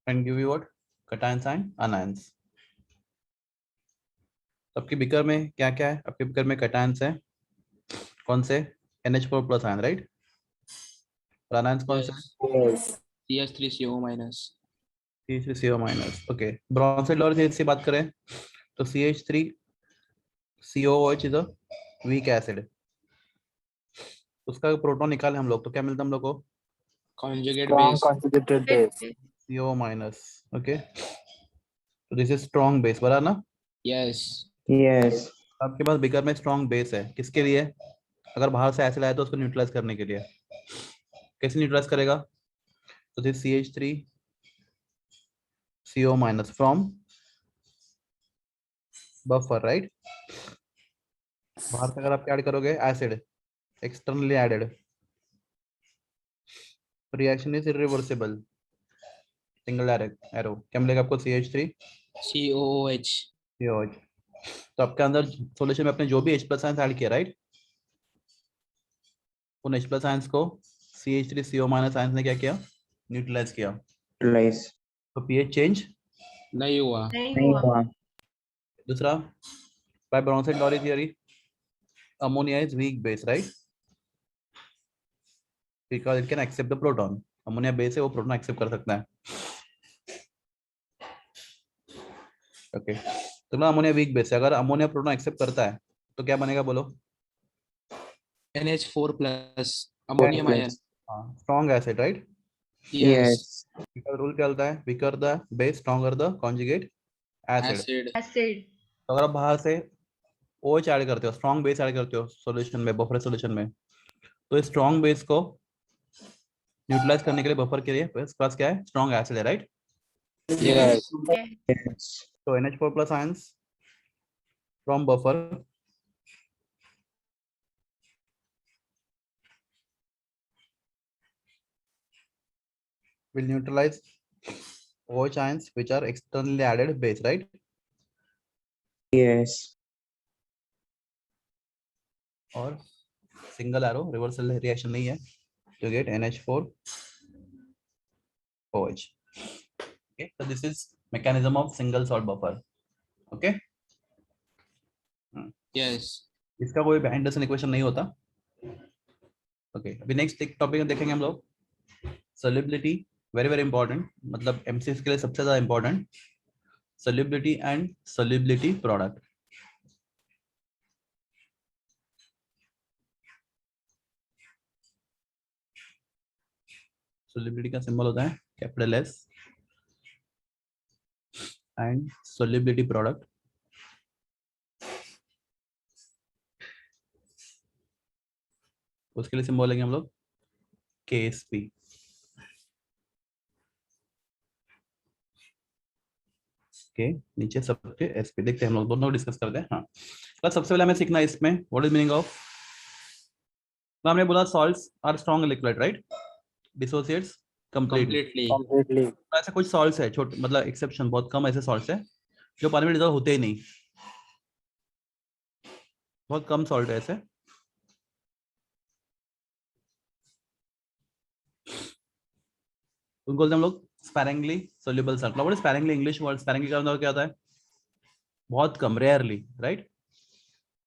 and give you what? Cations and anions. आपके beaker में क्या क्या है? आपके बिकर में cations है कौन से? NH4 plus ion, right? और anions कौन से? Yes. CH3CO minus. CH3CO minus. Okay, Bronsted law से बात करें तो CH3COOH is a weak acid. उसका प्रोटॉन निकाले हम लोग तो क्या मिलता है हम लोग को? Conjugate Strong base. conjugated base. CO minus. Okay, तो दिस इज स्ट्रॉन्ग बेस, बराबर ना? Yes. Yes. आपके पास बिकर में स्ट्रॉन्ग बेस है, किसके लिए? अगर बाहर से एसिड आया तो उसको न्यूट्रलाइज करने के लिए. कैसे न्यूट्रलाइज करेगा? तो this CH3CO minus from buffer, right? बाहर से अगर आप ऐड करोगे acid, externally added, reaction is irreversible. Single arrow क्या मिलेगा आपको? COOH. CH. तो आपके अंदर सॉल्यूशन में अपने जो भी H प्लस आयंस ऐड किया, राइट, उन H प्लस आयंस को CH3CO माइनस आयंस ने क्या किया? न्यूट्रलाइज किया. Utilize. तो pH चेंज नहीं हुआ. नहीं हुआ. दूसरा, by Bronsted Lowry theory, ammonia is weak base, right, because it can accept the proton. Ammonia base है, वो प्रोटॉन एक्सेप्ट कर सकता है. ओके, तो ना अमोनिया वीक बेस है. अगर अमोनिया प्रोटॉन एक्सेप्ट करता है तो क्या बनेगा बोलो? NH4 plus. Ammonium ion. हाँ, strong acid, right? Yes. Rule क्या होता है? Weaker the base, stronger the conjugate acid. Acid. तो अगर आप बाहर से OH ऐड करते हो, स्ट्रॉन्ग बेस ऐड करते हो सॉल्यूशन में, बफर सॉल्यूशन में, तो इस स्ट्रॉन्ग बेस को न्यूट्रलाइज करने के लिए बफर के लिए पास क्या है? स्ट्रॉन्ग एसिड है, राइट? Yes. Yes. तो NH4 plus ions from buffer will neutralize OH ions which are externally added base, right? Yes. और सिंगल एरो रिवर्सल रिएक्शन नहीं है, to get NH4 OH. Okay, so this is mechanism of single salt buffer. Okay, Yes. इसका कोई Anderson equation नहीं होता. Okay, अभी next topic देखेंगे हम लोग, solubility. वेरी वेरी इंपॉर्टेंट, मतलब एमसीएस के लिए सबसे ज्यादा important, solubility and solubility product. solubility का सिंबल होता है capital S and solubility product. उसके लिए सिंबल लेंगे हम लोग KSP. के नीचे सबके SP. देखते हैं हम लोग दोनों डिस्कस करते हैं. हाँ, तो सबसे पहले हमें सीखना है इसमें व्हाट इज मीनिंग ऑफ. तो हमने बोला salts are strong liquid, right, dissociates completely. Completely. ऐसे कुछ सॉल्ट्स है छोटे, मतलब एक्सेप्शन, बहुत कम ऐसे सॉल्ट्स है जो पानी में डिसॉल्व होते ही नहीं. बहुत कम सॉल्ट है ऐसे. उनको बोलते हैं हम लोग sparingly soluble salt. What is sparingly? English word sparingly का मतलब क्या होता है? बहुत कम, रेयरली, राइट.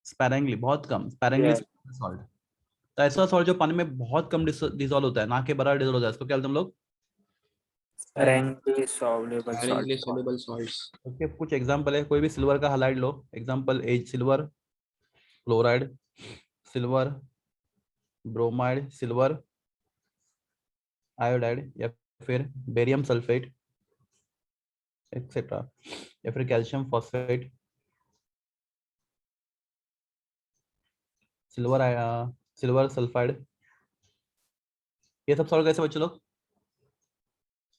स्पैरिंगली बहुत कम, स्पैरिंगली सॉल्ट. तो ऐसा सॉल्ट जो पानी में बहुत कम डिसॉल्व होता है, ना के बराबर डिसॉल्व होता है, इसको क्या बोलते हैं हम लोग? Sparingly soluble salt. Sparingly soluble salts. Okay, कुछ एग्जांपल है. कोई भी सिल्वर का हैलाइड लो. Example as silver, chloride, silver, bromide, silver iodide, या फिर बेरियम सल्फेट एक्सेट्रा, या फिर कैल्शियम फॉस्फेट, सिल्वर सल्फाइड. ये सब सॉल्ट कैसे बच्चे लोग?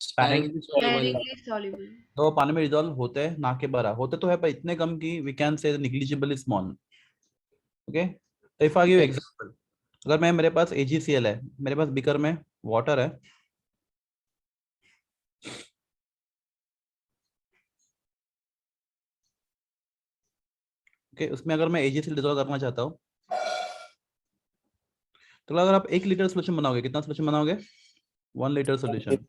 Sparingly soluble. soluble. तो पानी में डिसॉल्व होते हैं, ना के बराबर होते तो है, पर इतने कम कि we can say negligibly small. Okay, तो इफ आई गिव एग्जांपल, अगर मैं, मेरे पास AgCl है, मेरे पास बीकर में वाटर है, ओके, उसमें अगर मैं AgCl डिसॉल्व करना चाहता हूँ, तो अगर आप 1 लीटर सोल्यूशन बनाओगे, कितना सोल्यूशन बनाओगे? 1 litre solution.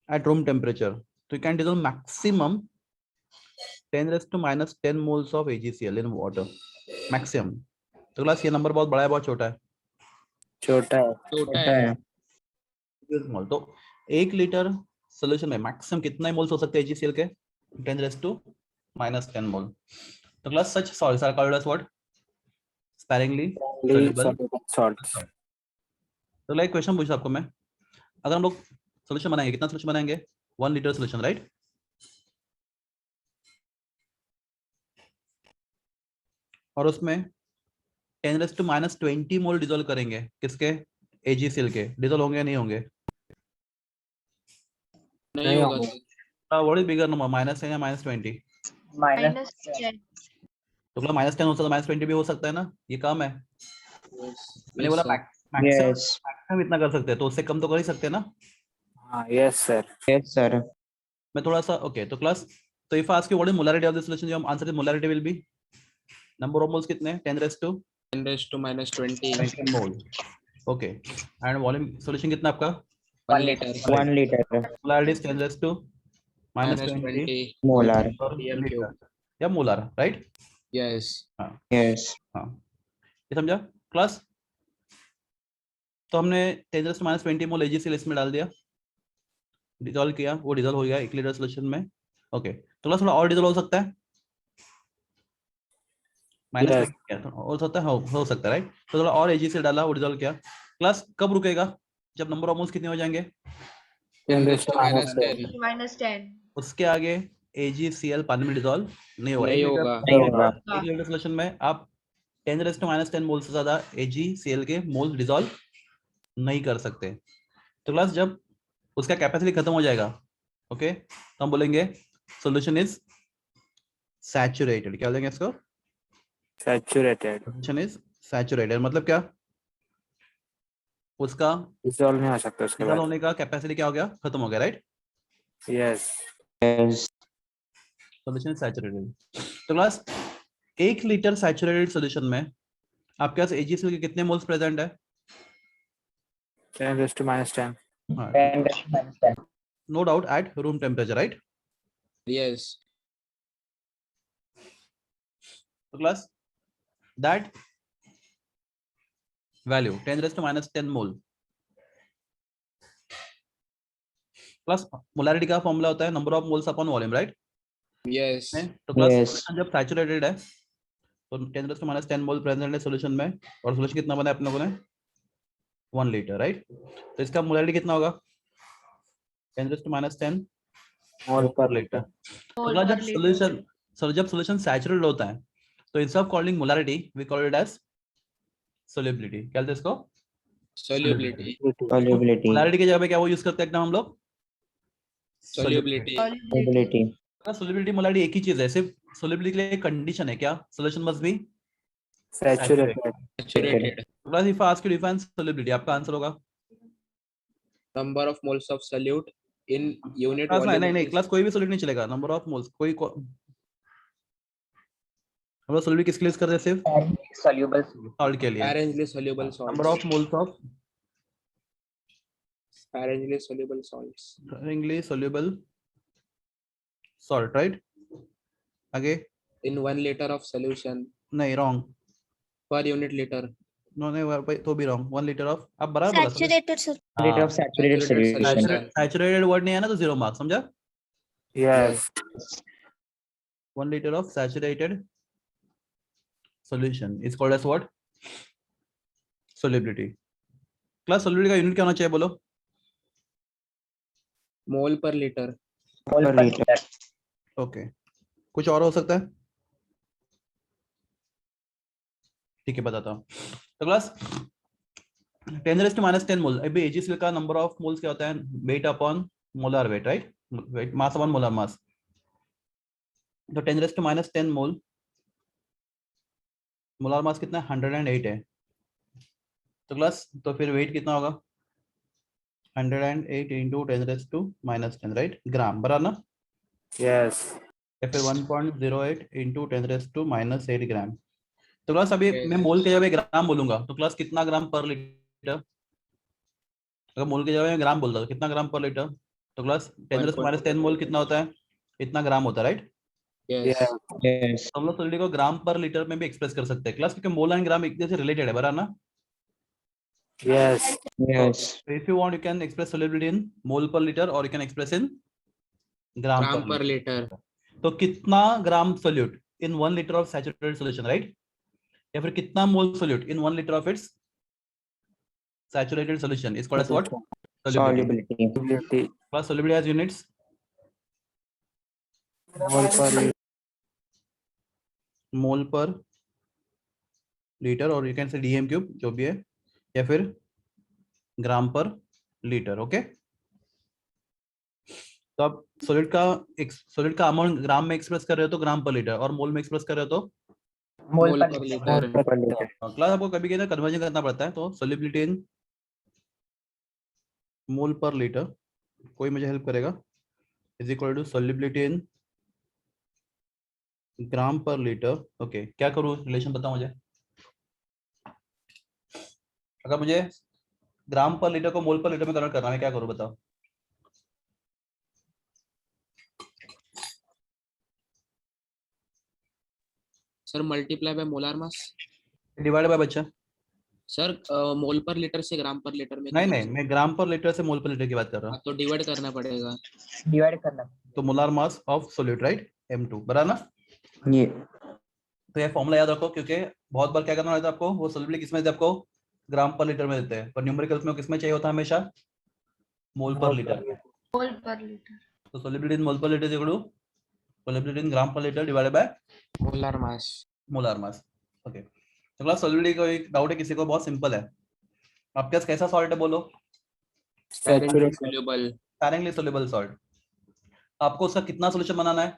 at room temperature. So you can dissolve maximum 10 raised to minus 10 moles of AgCl in water. Maximum. तो क्लास ये नंबर बहुत बड़ा है बहुत छोटा है? छोटा है. छोटा है. स्मॉल. तो 1 लीटर सोल्यूशन में मैक्सिमम कितना मोल्स हो सकते हैं AgCl के? 10 raised to minus 10 मोल. तो class such salts are called as what? Sparingly Soluble salts. तो लाइक क्वेश्चन पूछा आपको मैं, अगर हम लोग सोल्यूशन बनाएंगे, कितना सोल्यूशन बनाएंगे? 1 लीटर सोल्यूशन, राइट? और उसमें 10 raised to minus 20 mole dissolve करेंगे. किसके? AgCl के. डिसॉल्व होंगे या नहीं होंगे? नहीं होगा sir. What is bigger number, -10 या -20? Minus 10. तो मतलब -10 हो सकता है, -20 भी हो सकता है ना, ये कम है. मैंने Yes, बोला sir. Maximum Yes. मैक्सिमम इतना कर सकते हैं, तो उससे कम तो कर ही सकते हैं ना. हाँ, yes sir. Yes sir. मैं थोड़ा सा ओके. तो क्लास, तो if ask you what is molarity of this solution, जो हम answer is molarity will be number of moles कितने? 10 raised to 10 raised to minus 20. 10 mole. Okay. And volume solution कितना आपका? 1 liter. 1 liter. Molarity is 10 raised to minus Minus 20 20. Molar. per PM liter. cube. या molar, right? Yes. Yes. हाँ, ये समझा class? तो हमने 10 raised to minus 20 mole AgCl इसमें डाल दिया, डिसॉल्व किया, वो डिसॉल्व हो गया 1 लीटर सॉल्यूशन में. ओके. तो क्लास थोड़ा और डिसॉल्व हो सकता है, Yes. हो सकता है, हो सकता है, राइट? तो थोड़ा और AgCl डाला, वो डिसॉल्व किया. क्लास कब रुकेगा? जब नंबर ऑफ मोल्स कितने हो जाएंगे? 10 raised to minus Minus 10. 10. minus 10. उसके आगे AgCl पानी में डिसॉल्व नहीं होगा. नहीं होगा. नहीं होगा. एक लीटर सॉल्यूशन में आप 10 raised to minus 10 मोल से ज्यादा AgCl के मोल्स डिसॉल्व नहीं कर सकते. तो क्लास जब उसका कैपेसिटी खत्म हो जाएगा, ओके, तो हम बोलेंगे सॉल्यूशन इज सैचुरेटेड. क्या बोलेंगे इसको? Saturated. Solution is saturated. मतलब क्या? उसका Dissolve नहीं हो सकता उसके डिसॉल्व बाद. होने का कैपेसिटी क्या हो गया? खत्म हो गया, right? Yes. Yes. Solution is saturated. तो क्लास 1 लीटर सैचुरेटेड सॉल्यूशन में आपके पास AgCl के कितने मोल्स प्रेजेंट है? 10 raised to minus 10. हाँ, 10 raised to minus 10. No doubt at room temperature, right? Yes. तो class that value 10 raised to minus 10 mole plus molarity का formula होता है number of moles upon volume, right? Yes. तो class Yes. जब saturated है तो 10 raised to minus 10 mole present है solution में, और सॉल्यूशन कितना बना है अपने को ने? 1 लीटर, राइट? तो इसका मोलैरिटी कितना होगा? 10 raised to minus 10 Mole per liter. तो Mole क्लास per जब liter. जब सॉल्यूशन सैचुरेटेड होता है तो instead of calling molarity we call it as solubility. क्या बोलते हैं इसको? Solubility. Solubility. मोलैरिटी की जगह पे क्या वो यूज करते हैं एकदम हम लोग? Solubility. Solubility. सोल्युबिलिटी मोलैरिटी एक ही चीज है, सिर्फ सोल्युबिलिटी के लिए कंडीशन है क्या? Solution must be Saturated. Saturated. Class if I ask you define solubility, आपका आंसर होगा Number of moles of solute in unit class volume. नहीं क्लास कोई भी सोल्यूट नहीं चलेगा. नंबर ऑफ मोल्स हम लोग सोल्युबिलिटी किसके लिए यूज करते हैं? सिर्फ Soluble. सॉल्ट के लिए. Apparently soluble salts. Number of moles of Apparently soluble salts. English soluble salt, right? आगे In 1 liter of solution नहीं, wrong. per unit liter. No नहीं तो भी रॉन्ग. 1 लीटर ऑफ, आप बराबर बोला. Saturated sir. Liter of saturated Saturated solution. solution. Saturated word नहीं है ना, तो 0 मार्क्स. समझा? Yes. 1 liter of saturated solution is called as what? Solubility. Class solubility का यूनिट क्या होना चाहिए बोलो? Mole per liter. Mole per liter. Okay. कुछ और हो सकता है? ठीक है, बताता हूँ. तो क्लास 10 raised to minus 10 मोल. अभी AgCl का नंबर ऑफ मोल्स क्या होता है? Weight upon molar weight, right? Weight mass upon molar mass. तो 10 raised to minus 10 mole, molar mass कितना है? 108 है. तो क्लास तो फिर वेट कितना होगा? 108 into 10 raised to minus 10, right? Gram, बराबर ना? Yes. या फिर 1.08 into 10 raised to minus 8 ग्राम. तो क्लास अभी Yes. मैं मोल के जगह ग्राम बोलूंगा तो क्लास कितना ग्राम पर लीटर? अगर मोल के जगह मैं ग्राम बोलता तो कितना ग्राम पर लीटर? तो क्लास 10⁻10 मोल कितना होता है? इतना ग्राम होता है, राइट? Yes. Yes. Yes. तो हम लोग सॉलिडिटी को ग्राम पर लीटर में भी एक्सप्रेस कर सकते हैं क्लास, क्योंकि मोल एंड ग्राम एक से रिलेटेड है, बराबर ना? Yes. Yes. If you want, you can express solubility in mole per liter or you can express in gram Gram per per liter. liter. तो कितना gram solute in 1 liter of saturated solution, राइट? या फिर कितना mole solute in 1 liter of its saturated solution is called as what? Solubility. Solubility. Solubility. Plus solubility has units. Mole per liter. Mole per litre और you can say DM cube, जो भी है, या फिर ग्राम पर लीटर. ओके, तो आप solid का amount ग्राम में एक्सप्रेस कर रहे हो तो ग्राम पर लीटर, और मोल में एक्सप्रेस कर रहे हो तो Mole per liter. Mole per liter. Class आपको कभी कभी कन्वर्जन करना पड़ता है. तो सॉलिबिलिटी इन मोल पर लीटर, कोई मुझे हेल्प करेगा, is equal to solubility in gram per litre. Okay, क्या करूँ, रिलेशन बताओ मुझे. अगर मुझे ग्राम पर लीटर को मोल पर लीटर में कन्वर्ट करना है, क्या करूँ बताओ. Sir, multiply by molar mass. Divide by बच्चा. Sir, मोल पर लीटर से ग्राम पर लीटर में नहीं नहीं, मैं ग्राम पर लीटर से मोल पर लीटर की बात कर रहा हूँ. तो डिवाइड करना पड़ेगा. Divide करना. तो molar mass of solute, right, M2, बराबर ना? ये तो ये फॉर्मूला याद रखो, क्योंकि बहुत बार क्या करना होता है आपको, वो सोल्यूबिलिटी किसमें देते हैं आपको, ग्राम पर लीटर में देते हैं, पर न्यूमेरिकल्स में किसमें चाहिए होता है हमेशा, मोल पर लीटर. मोल पर लीटर. तो solubility in mole per litre is equal to solubility in gram per litre divided by molar mass. Molar mass. Okay, तो क्लास सोल्यूबिलिटी का एक डाउट है किसी को, बहुत सिंपल है. आपके पास कैसा सॉल्ट है बोलो? Sparingly soluble. Sparingly soluble salt. आपको उसका कितना सॉल्यूशन बनाना है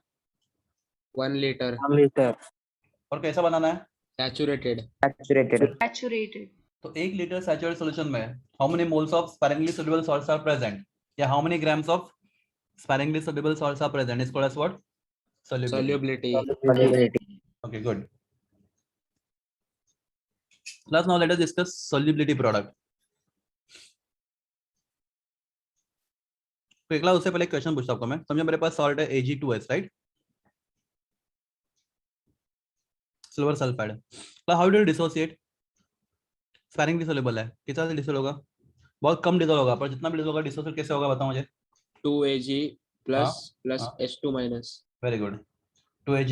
1 liter. 1 liter. और कैसा बनाना है? Saturated. saturated. सैचुरेटेड. तो 1 लीटर सैचुरेटेड सॉल्यूशन में how many moles of sparingly soluble salts are present, या how many grams of sparingly soluble salts are present is called as what? Solubility. Solubility. Solubility. Okay, good. Class, now let us discuss solubility product. तो एक उससे पहले question पूछता हूँ मैं. समझो मेरे पास सॉल्ट है Ag2S, right, silver sulphide. How do you dissociate? Sparingly soluble है, कितना डिसोल होगा? बहुत कम डिसोल होगा, पर जितना भी डिसोल होगा, डिसोसिएट कैसे होगा बताओ मुझे. 2 Ag plus plus हाँ. H2 minus. Very good. 2 Ag.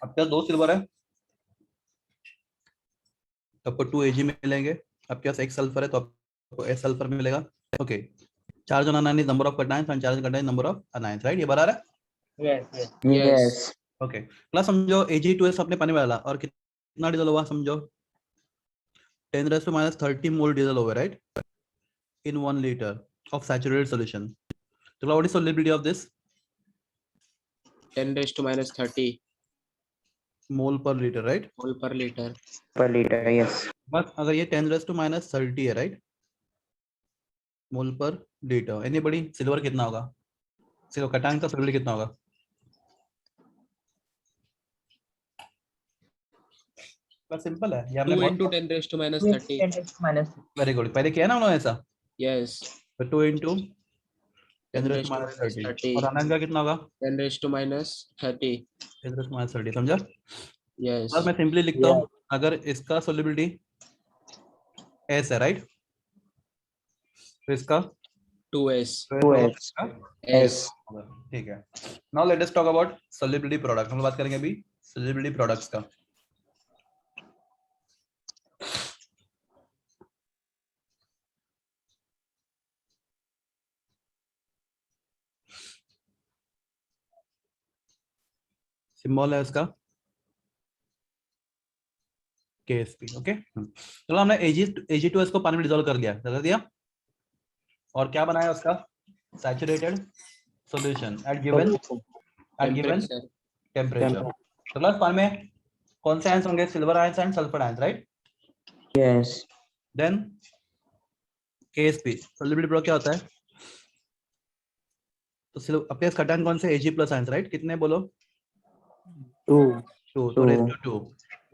आपके पास 2 सिल्वर है तो आपको 2 Ag मिलेंगे. आपके पास 1 सल्फर है तो आपको S सल्फर मिलेगा. Okay, charge on अनायन is number of cations and charge on cation number of anions, right, ये बराबर है. Yes. Yes. Yes. Okay, plus समझो Ag2S अपने पानी में डाला और कितना डीजल हुआ, समझो 10⁻³ मोल डीजल हुआ, right, in 1 liter of saturated solution. So what is solubility of this? 10⁻30 mole per litre, right. mole per liter. Per liter. Yes. बस अगर ये 10⁻30 है, राइट, मोल पर लीटर. एनीबॉडी, सिल्वर कितना होगा? सिल्वर कैटायन का सोल्यूबिलिटी कितना होगा? बस सिंपल है, ये 2 हमने into 10⁻30. 10⁻. Very good. पहले किया ना उन्होंने ऐसा, Yes. तो 2 into 10⁻30. 10⁻30. और अनायन का कितना होगा? 10⁻30. 10⁻30. समझा? Yes. और मैं सिंपली लिखता हूँ, अगर इसका सोल्यूबिलिटी S है, राइट, तो इसका 2S. 2S. S. ठीक है. Now let us talk about solubility product. हम बात करेंगे अभी सोल्यूबिलिटी प्रोडक्ट्स का. सिंबल है इसका KSP. ओके, चलो हमने Ag2S को पानी में डिसॉल्व कर दिया, और क्या बनाया उसका? Saturated solution at given Temperature. Temperature. तो क्लास पानी में कौन से आयंस होंगे? Silver ions and sulphur ions, right. Yes. Then KSP solubility product क्या होता है? तो अपने कैटायन कौन से? Ag+ ions, right. कितने बोलो? 2. 2. तो raised to 2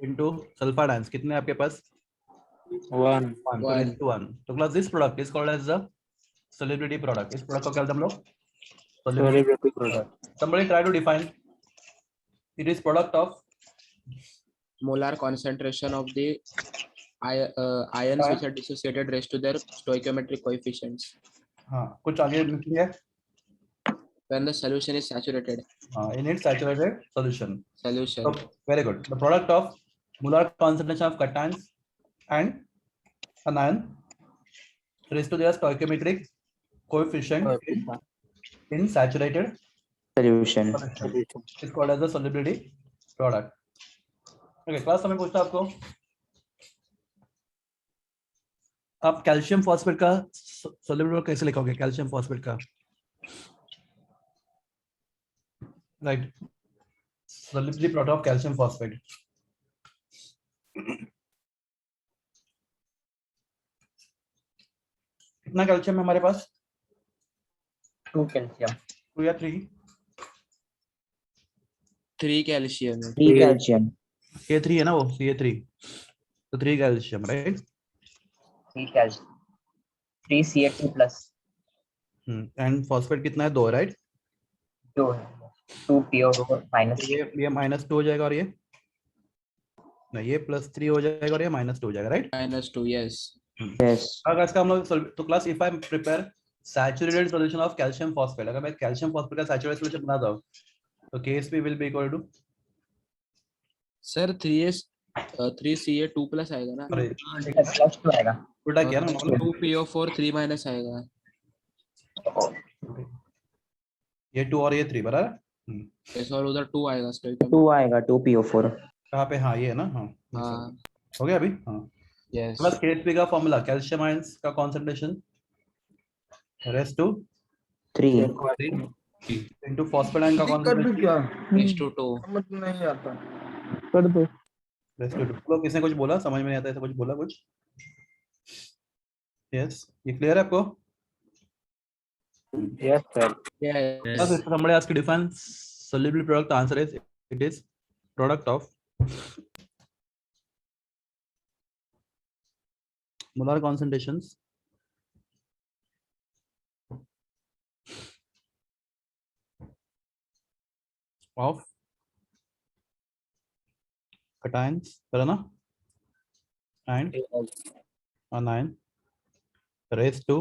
into sulphur ions कितने हैं आपके पास? 1. 1. तो raised to 1. तो class this product is called as the solubility product. इस product को क्या बोलते हैं हम लोग? Solubility product. Somebody try to define. It is product of molar concentration of the ions which are dissociated raised to their stoichiometric coefficients हाँ कुछ आगे लिखी है when the solution is saturated. in its saturated solution. Solution. So, very good. The product of molar concentration of cations and anion raised to their stoichiometric coefficient in saturated Solution. solution is called as the solubility product. Okay, class में पूछता आपको आप calcium phosphate का solubility कैसे लिखोगे? Calcium phosphate का right solubility product of calcium phosphate. कितना calcium है हमारे पास? 2 calcium. 2 या 3? 3 calcium. 3 calcium. K3 है ना वो, Ca3, तो 3 calcium, right? 3 calcium. 3 Ca2 plus. And phosphate कितना है? 2, राइट? 2 है. 2 PO4 minus. ये -2 हो जाएगा और ये नहीं, ये +3 हो जाएगा और ये -2 हो जाएगा, राइट? -2, yes. Yes. अगर इसका हम लोग तो class if I prepare saturated solution of calcium phosphate, अगर मैं कैल्शियम फॉस्फेट का सैचुरेटेड सॉल्यूशन बनाता हूं तो Ksp will be equal to Sir, 3Ca2 plus आएगा ना? अरे Plus 2 आएगा. उल्टा किया ना 2 PO4 3 minus आएगा. ये 2 और ये 3 बराबर है? Yes, और उधर 2 आएगा stoichiometric. 2 आएगा 2 PO4. कहाँ पे? हाँ ये है ना, हाँ हाँ. हो गया अभी। हाँ Yes. प्लस Ksp का फॉर्मूला कैल्शियम आयंस का concentration raised to 3. Into phosphate ion का कॉन्सेंट्रेशन Raised to 2. समझ नहीं आता. कर दो. Raised to 2। किसने कुछ बोला? समझ में नहीं आता, ऐसा कुछ बोला कुछ? यस, ये क्लियर है आपको? Yes sir. Yes. Plus, if somebody asks you define solubility product, the answer is it is product of molar concentrations of cations, है ना, and anion raised to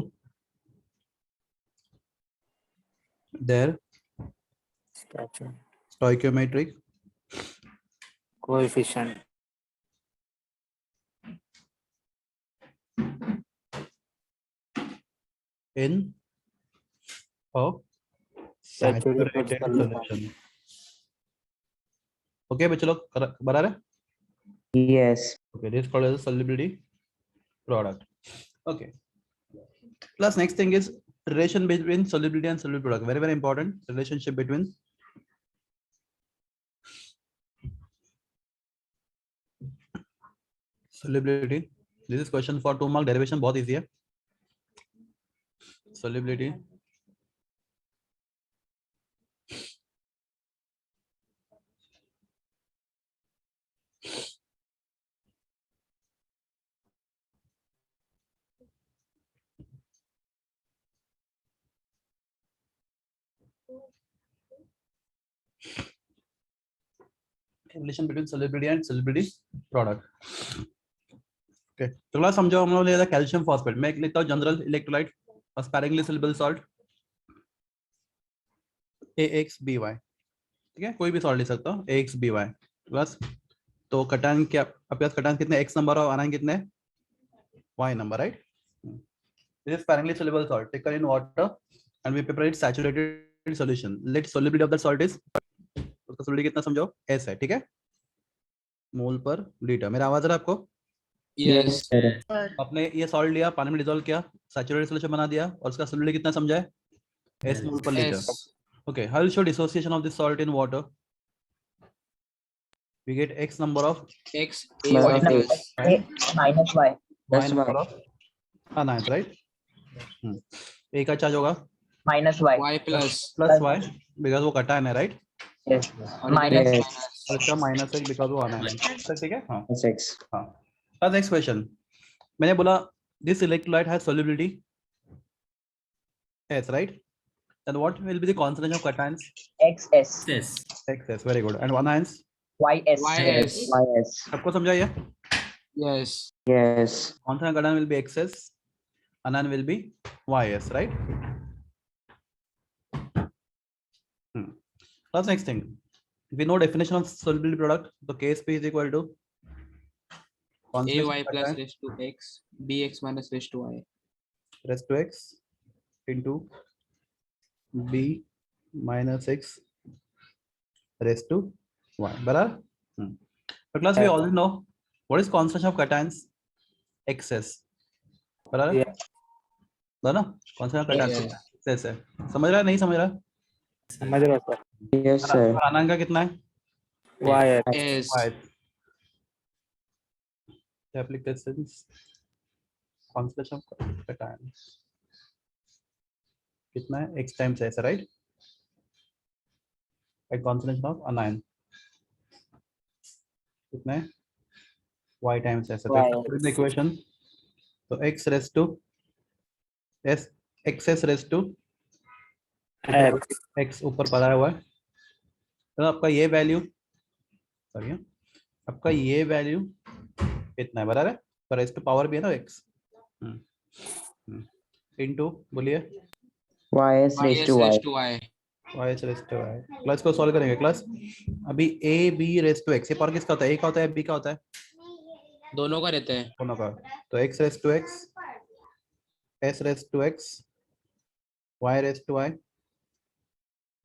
their stoichiometric Coefficient. in a saturated solution. Okay, बच्चों बराबर है? Yes. Okay, this is called as a solubility product. Okay. Plus next thing is relation between solubility and soluble product. Very, very important relationship between solubility. This is question for 2 mark derivation, बहुत easy है. Solubility relation between solubility and solubility product. Okay, तो class समझो, हम लोग ले रहा calcium phosphate, मैं लिखता हूँ general electrolyte sparingly soluble salt AXBY, ठीक है, कोई भी सॉल्ट ले सकता हूँ AXBY प्लस, तो कटान क्या आपके पास? कटान कितने? X नंबर और आनायन कितने? Y number, right? This is sparingly soluble salt taken in water and we prepare it saturated solution. Let solubility of the salt is, उसका solubility कितना समझो? S है, ठीक है, मोल पर लीटर। मेरा आवाज आ रहा है आपको? Yes. sir. आपने ये सॉल्ट लिया, पानी में डिसॉल्व किया, सैचुरेटेड सॉल्यूशन बना दिया और उसका सॉल्युबिलिटी कितना समझा है? S mole per litre. S. Okay, how will show dissociation of this salt in water? We get X number of X Minus A Y. plus. Minus Y. Y That's number why. of anions, right? A का charge होगा Minus Y. Y plus. Plus Y because वो cation है, right? Yes. और Minus. Yes. और इसका minus X because वो आनायन है, ठीक है? हाँ, That's X. हाँ। नेक्स्ट क्वेश्चन, मैंने बोला this electrolyte has solubility S, right? Then what will be the concentration of cations? XS. Yes. XS, very good. And anions? YS. YS. YS. सबको समझा ये? Yes. Yes. Concentration of cation will be XS, anion will be YS, right? Plus next thing, we know definition of solubility product. So Ksp is equal to concentration AY of plus cation raised to X, BX minus raised to Y. raised to X into B minus X raised to Y. बराबर? So class, we already know what is concentration of cations? XS. बराबर? ना concentration of cations XS है. समझ रहा है नहीं समझ रहा? समझ रहा सर Yes, sir. anion का कितना है? Y S. Y. Applications concentration of cations कितना है? X times S, right? A concentration of anion कितना है? Y times S. So the equation, so X raised to S, XS raised to X ऊपर पड़ा हुआ है. तो आपका ये वैल्यू, सॉरी, आपका ये वैल्यू कितना है? बराबर है, पर इस पे पावर भी है ना X. इनटू बोलिए YS raised YS to Y. raised to Y. y raised to y. Class को सॉल्व करेंगे. क्लास अभी a b raised to x, ये पावर किसका होता है? a का होता है, b का होता है? दोनों का रहते हैं. दोनों का. तो x raised to x, s raised to x, y raised to y,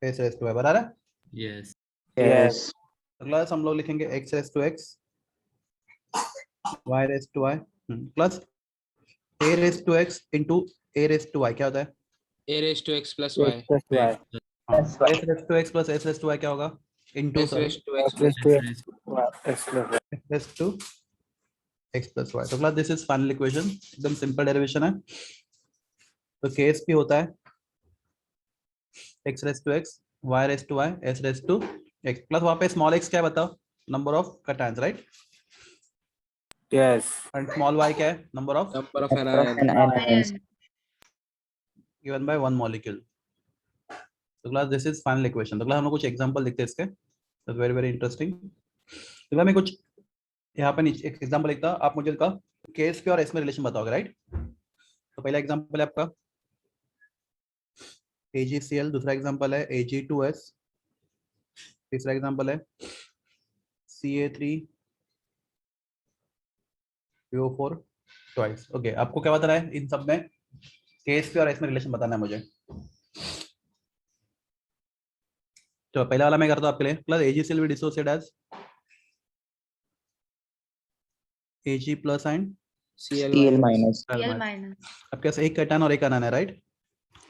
s raised to y. बराबर है? Yes. Yes. क्लास हम लोग लिखेंगे x raised to x, y raised to y plus a raised to x into a raised to y. क्या होता है? A raised to X plus Y. Plus Y Plus Y. s raised to x plus s raised to y क्या होगा? Into S raised to X प्लस plus two Yes. X plus s raised to x plus y. तो class this is final equation, एकदम simple derivation है. तो Ksp होता है x raised to x, y raised to y, s raised to x. Plus वहां पे small x क्या है बताओ? Number of cations, right? Yes and small y क्या है? Number of number of Number of anion. anions. given by one molecule. तो class this is final equation. तो class हम लोग कुछ एग्जांपल लिखते हैं इसके. तो वेरी वेरी इंटरेस्टिंग. तो क्लास मैं कुछ यहाँ पे नीचे एक एग्जांपल लिखता, आप मुझे इसका Ksp और s में रिलेशन बताओगे, राइट? तो पहला एग्जांपल है आपका AgCl, दूसरा एग्जांपल है Ag2S, तीसरा एग्जांपल है Ca3PO4 ट्वाइस. ओके, आपको क्या बताना है इन सब में? Ksp और s में रिलेशन बताना है मुझे. तो पहला वाला मैं करता हूं आपके लिए. Plus AgCl will dissociate as Ag plus and Cl Cl minus. minus. Cl minus. आपके पास एक कैटायन और एक आयन है, राइट?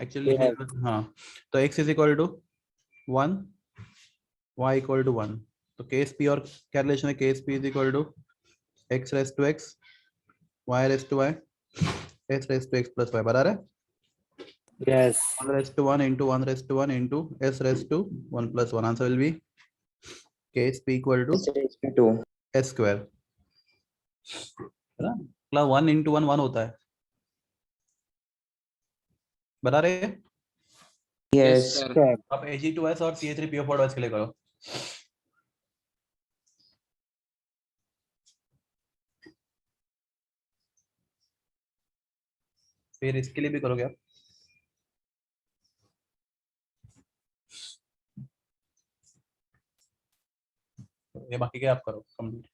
एक्चुअली हाँ. तो x is equal to 1, y equal to 1. तो Ksp और क्या रिलेशन है? Ksp is equal to x raised to x, y raised to y, s race to x plus y. बराबर है? Yes 1 raised to 1 into 1 raised to 1 into s race to 1 plus 1. Answer will be Ksp equal to S raised to 2. s square, है ना? मतलब 1 into 1 1 होता है. बता रहे हैं? Yes, Yes. sir. सर आप Ag2S और Ca3PO4 के लिए करो. फिर इसके लिए भी करोगे आप. ये बाकी के आप करो कंप्लीट.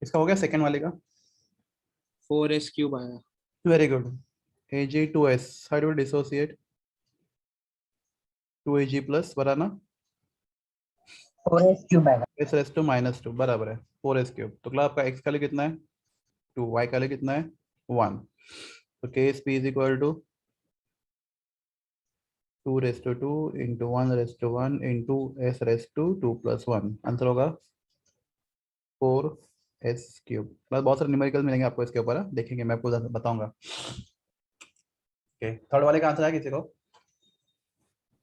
इसका हो गया सेकंड वाले का. 4s cube आया. Very good. Ag2S how do we dissociate 2Ag plus banana 4s cube आएगा. s रेस टू माइनस 2 बराबर है 4s क्यूब. तो क्लास आपका x का लिए कितना है? 2, y का लिए कितना है? 1. तो Ksp is equal to 2 raised to 2 into 1 raised to 1 into s race to 2 plus 1. Answer होगा 4s क्यूब. प्लस बहुत सारे न्यूमेरिकल मिलेंगे आपको इसके ऊपर, देखेंगे, मैं आपको बताऊंगा. ओके, थर्ड वाले का आंसर है किसी को?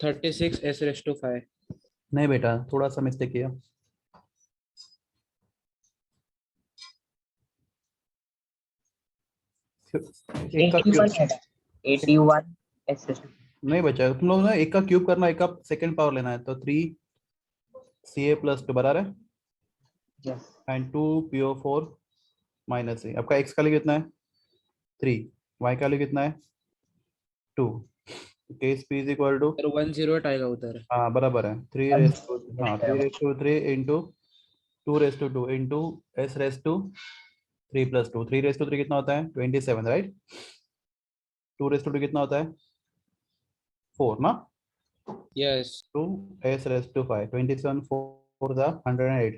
36s raised to 5. नहीं बेटा, थोड़ा सा मिस्टेक किया. एक का 81 क्यूब है 81 s raised to नहीं बचा, तुम लोग ना एक का क्यूब करना, एक का सेकंड पावर लेना है, तो 3ca + 2 बराबर है yes एंड 2po4 - a। आपका x का वैल्यू कितना है 3, y का वैल्यू कितना है 2। Case p is equal to, तर 108 आएगा उधर. हाँ बराबर है 3 इंटू 2 इंटू s रेस टू 3 + 2, 3 कितना होता है 27, राइट। 2 कितना होता है 4 ना, Yes. 2 s race to 5, 27 4 the 108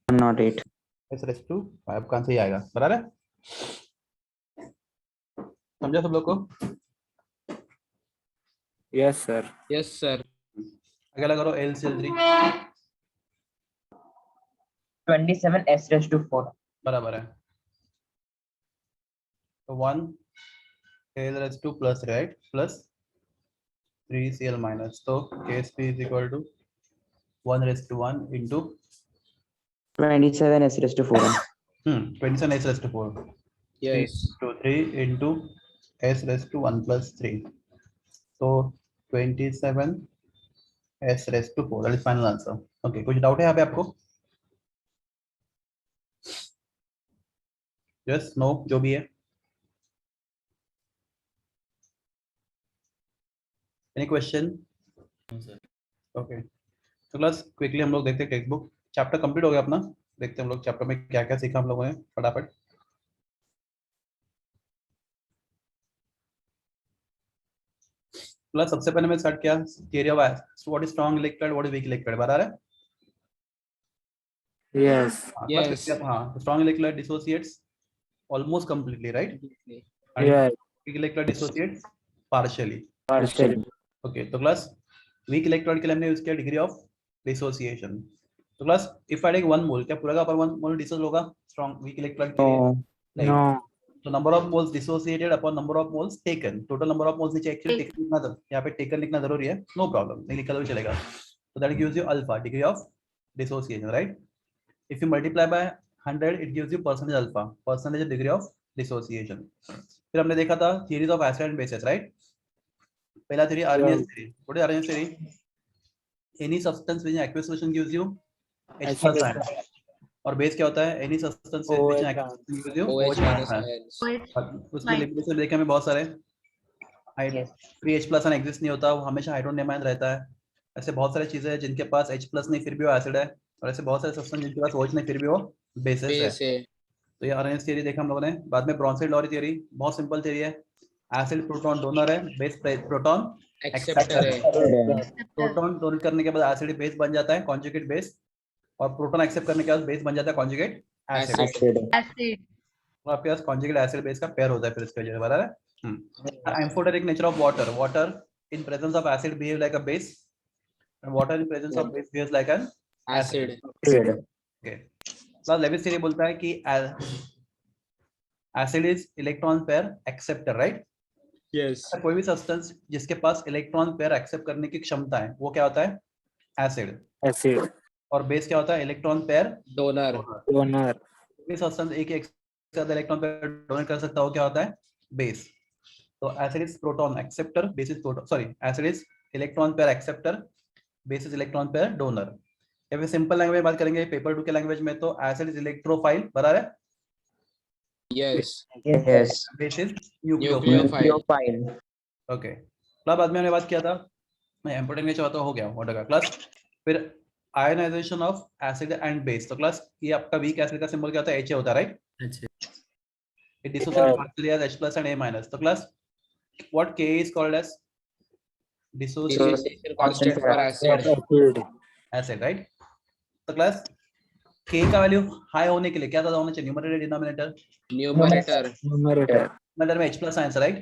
not 8. s race to 5 का आंसर ही आएगा, बराबर है। समझा सब लोग को। Yes, sir. Yes, sir. अगला करो LCL3 27 s raised to 4 बराबर है, तो 1 l raise to plus, right, plus 3cl minus, तो Ks p is equal to 1:1 into 27 s raised to 4. 27 s race to 4 Yes. 3 into s race to 1 + 3, तो 27 s race to 4, that is final answer. Okay, कुछ doubt है यहाँ पे आपको? Yes, no, जो भी है। Any question? ओके, तो क्लास क्विकली हम लोग देखते हैं टेक्स्ट बुक। चैप्टर कंप्लीट हो गया अपना, देखते हैं हम लोग चैप्टर में क्या क्या सीखा हम लोगों ने फटाफट। प्लस सबसे पहले मैं स्टार्ट किया theory of what is strong electrode, what is weak electrode, बता रहा है। Yes. Yes. हाँ, strong electrode dissociates almost completely, right, Yes. Weak electrode dissociates partially. Partially. Okay, तो क्लास वीक इलेक्ट्रोड के लिए हमने यूज किया डिग्री ऑफ डिसोसिएशन। तो class if I take 1 mole, क्या पूरा का पूरा 1 मोल डिसोस होगा स्ट्रांग वीक इलेक्ट्रोड के लिए? No. नहीं। No. तो number of moles dissociated upon number of moles taken, total number of moles नीचे एक्चुअली टेकन लिखना था, यहाँ पे टेकन लिखना जरूरी है, नो प्रॉब्लम, नहीं लिखा तो भी चलेगा। तो that gives you alpha, degree of dissociation, right. If you multiply by 100 it gives you percentage alpha, percentage degree of dissociation. फिर हमने देखा था theories of acid and bases, right. पहला theory Arrhenius theory, what is Arrhenius theory? Any substance which in aqueous solution gives you H+ ion, और base क्या होता है? Any substance which in aqueous solution gives you OH minus OH-। ions. उसके limitation देखे हमें बहुत सारे, yes free H+ ion exist नहीं होता, वो हमेशा हाइड्रोनियम आयन रहता है। ऐसे बहुत सारी चीजें हैं जिनके पास H+ नहीं फिर भी वो एसिड है, और ऐसे बहुत सारे सब्सटेंस जिनके पास OH नहीं फिर भी वो बेसिस है। Base है. तो ये आर्हेनियस थ्योरी देखा हम लोगों ने। बाद में ब्रॉन्सेट-लॉरी थ्योरी, बहुत सिंपल थ्योरी है, एसिड प्रोटॉन डोनर है, बेस प्रोटॉन Acceptor है. प्रोटॉन डोनेट करने के बाद एसिड बेस बन जाता है, कॉन्जुगेट बेस, और प्रोटॉन एक्सेप्ट करने के बाद बेस बन जाता है कॉन्जुगेट एसिड। Acid. Acid. तो आपके पास कॉन्जुगेट एसिड बेस का पेयर होता है, फिर इसके वजह से बराबर है। Amphoteric nature of water, water in presence of acid behave like a base, and water in presence of base behaves like an Acid. Acid. Okay, तो लेविस थ्योरी बोलता है कि acid is electron pair acceptor, right. Yes. कोई भी substance जिसके पास electron pair accept करने की क्षमता है वो क्या होता है? एसिड। Acid. और बेस क्या होता है? Electron pair Donor. Donor. कोई सब्सटेंस एक से ज्यादा इलेक्ट्रॉन पेयर डोनेट कर सकता हो, क्या होता है? बेस। तो acid is proton acceptor, base is proton, sorry, acid is electron pair acceptor, base is electron pair donor. या फिर सिंपल लैंग्वेज में बात करेंगे पेपर 2 के लैंग्वेज में, तो एसिड इज इलेक्ट्रोफाइल, बराबर है, Yes. Yes. Base is nucleophile. Nucleophile. Nucleophile. Okay, class बाद में हमने बात किया था, मैं इंपोर्टेंट नेचर तो हो गया वाटर का क्लास। फिर ionisation of acid and base, तो क्लास ये आपका वीक एसिड का सिंबल क्या होता है? Ha होता है, right. It dissociates partially as H+ and A-। तो class what K is called as? Dissociation Dissociation constant for acid. Acid. Acid, right. तो क्लास K का वैल्यू हाई होने के लिए क्या ज्यादा होना चाहिए? Numerator denominator? Numerator. Numerator. Numerator में H+ ion, right,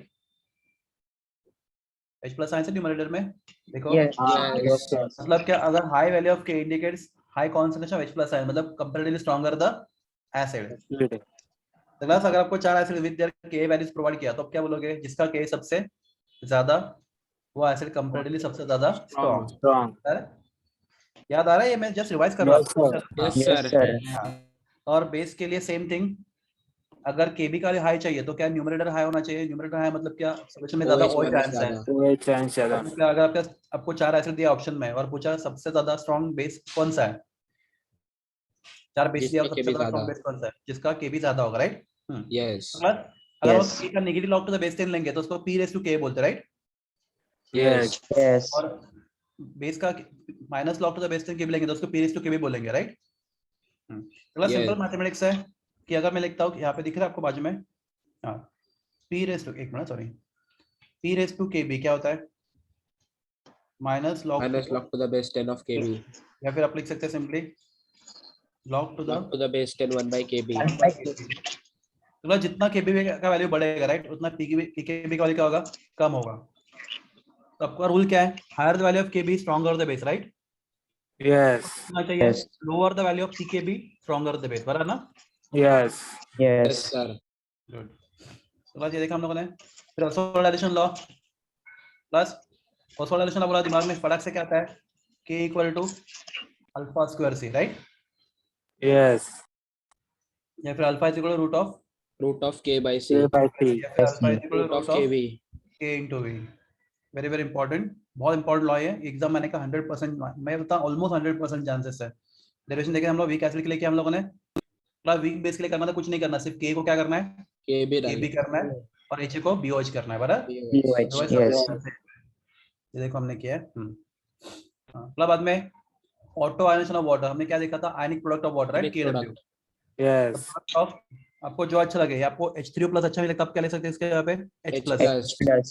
H+ ion से न्यूमरेटर में देखो। yes Yes. मतलब क्या, अगर high value of K indicates high concentration of H+ ion, मतलब comparatively stronger the acid. Acid. तो क्लास अगर आपको 4 acid with their K values provide किया तो आप क्या बोलोगे? जिसका K सबसे ज्यादा वो एसिड कंपैरेटिवली सबसे ज्यादा स्ट्रॉन्ग। Strong. याद आ रहा है? ये मैं जस्ट रिवाइज कर रहा Yes, sir. हूँ। Yes, Yes, sir. sir. और बेस के लिए सेम थिंग, अगर केबी का हाई चाहिए तो क्या न्यूमरेटर हाई होना चाहिए? न्यूमरेटर हाई मतलब क्या? सॉल्यूशन में ज्यादा OH OH माइनस चांस है। ज्यादा। OH चांस ज्यादा। मतलब अगर आपको 4 एसिड दिया ऑप्शन में और पूछा सबसे ज्यादा स्ट्रॉन्ग बेस कौन सा है, 4 बेस दिया, जिसमें सबसे KB ज्यादा ज्यादा। स्ट्रॉन्ग बेस कौन सा है? जिसका केबी ज्यादा होगा, राइट? यस अगर Yes. हम K का negative log to the base 10 लेंगे तो उसको P रेज़ टू K बोलते हैं, राइट? Yes Yes. और बेस का minus log to the base 10 के भी लेंगे तो उसको P रेज़ टू K भी बोलेंगे, राइट? अगला Yes. सिंपल मैथमेटिक्स है कि अगर मैं लिखता हूँ, यहाँ पे दिख रहा है आपको बाजू में, हाँ, P रेज़ टू, एक minute sorry, P raised to KB क्या होता है? Minus log log to the base 10 of KB. या फिर आप लिख सकते हैं simply log to Log to the base 10 1 by KB. तो जितना केबी का वैल्यू बढ़ेगा, राइट, उतना पीकेबी का वैल्यू क्या होगा? कम होगा। तो आपका रूल क्या है? Higher the value of Kb stronger the base, right? Yes. होना चाहिए Yes. Lower the value of pKb stronger the base, बराबर ना? Yes. Yes Yes. sir. Good. तो बस ये देखा हम लोगों ने। फिर ऑस्मोलाइजेशन लॉ प्लस ऑस्मोलाइजेशन बोला, दिमाग में फटाक से क्या आता है? K equal to alpha square C, right? Yes. या फिर alpha is equal to Root of K by C. K by C. या फिर alpha is equal Root to of KB. K into V। Very very important, बहुत important law है। Exam मैंने कहा 100%, मैं बता ऑलमोस्ट 100% चांसेस है। डेरिवेशन देखें हम लोग, वीक एसिड के लिए क्या हम लोगों ने पूरा वीक बेस के लिए करना था, कुछ नहीं करना, सिर्फ K को क्या करना है? KB KB करना है और H को BOH करना है, बराबर? BOH. Yes. ये देखो हमने किया है। मतलब बाद में ऑटो आयनेशन ऑफ वाटर हमने क्या देखा था? Ionic product of water, right? Ionic KW। Yes. Of आपको जो अच्छा लगे, आपको H3O प्लस अच्छा मिले तब क्या ले सकते हैं इसके यहाँ पे? H plus. H+. Plus.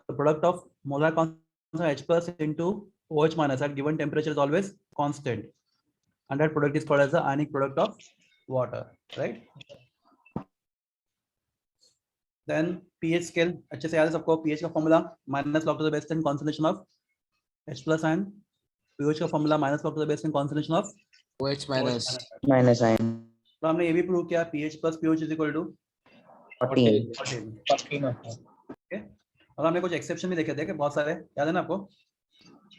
The product of molar constant H plus into OH minus at given temperature is always constant, and that product is called as the ionic product of water, right? Then pH scale अच्छे से याद है सबको, pH का formula minus log to the base 10 concentration of H plus ion, pH का formula minus log to the base 10 concentration of OH minus. Minus ion. तो हमने ये भी प्रूव किया pH plus pH is equal to 14. 14। okay? और हमने कुछ exception भी देखे थे कि बहुत सारे, याद है ना आपको,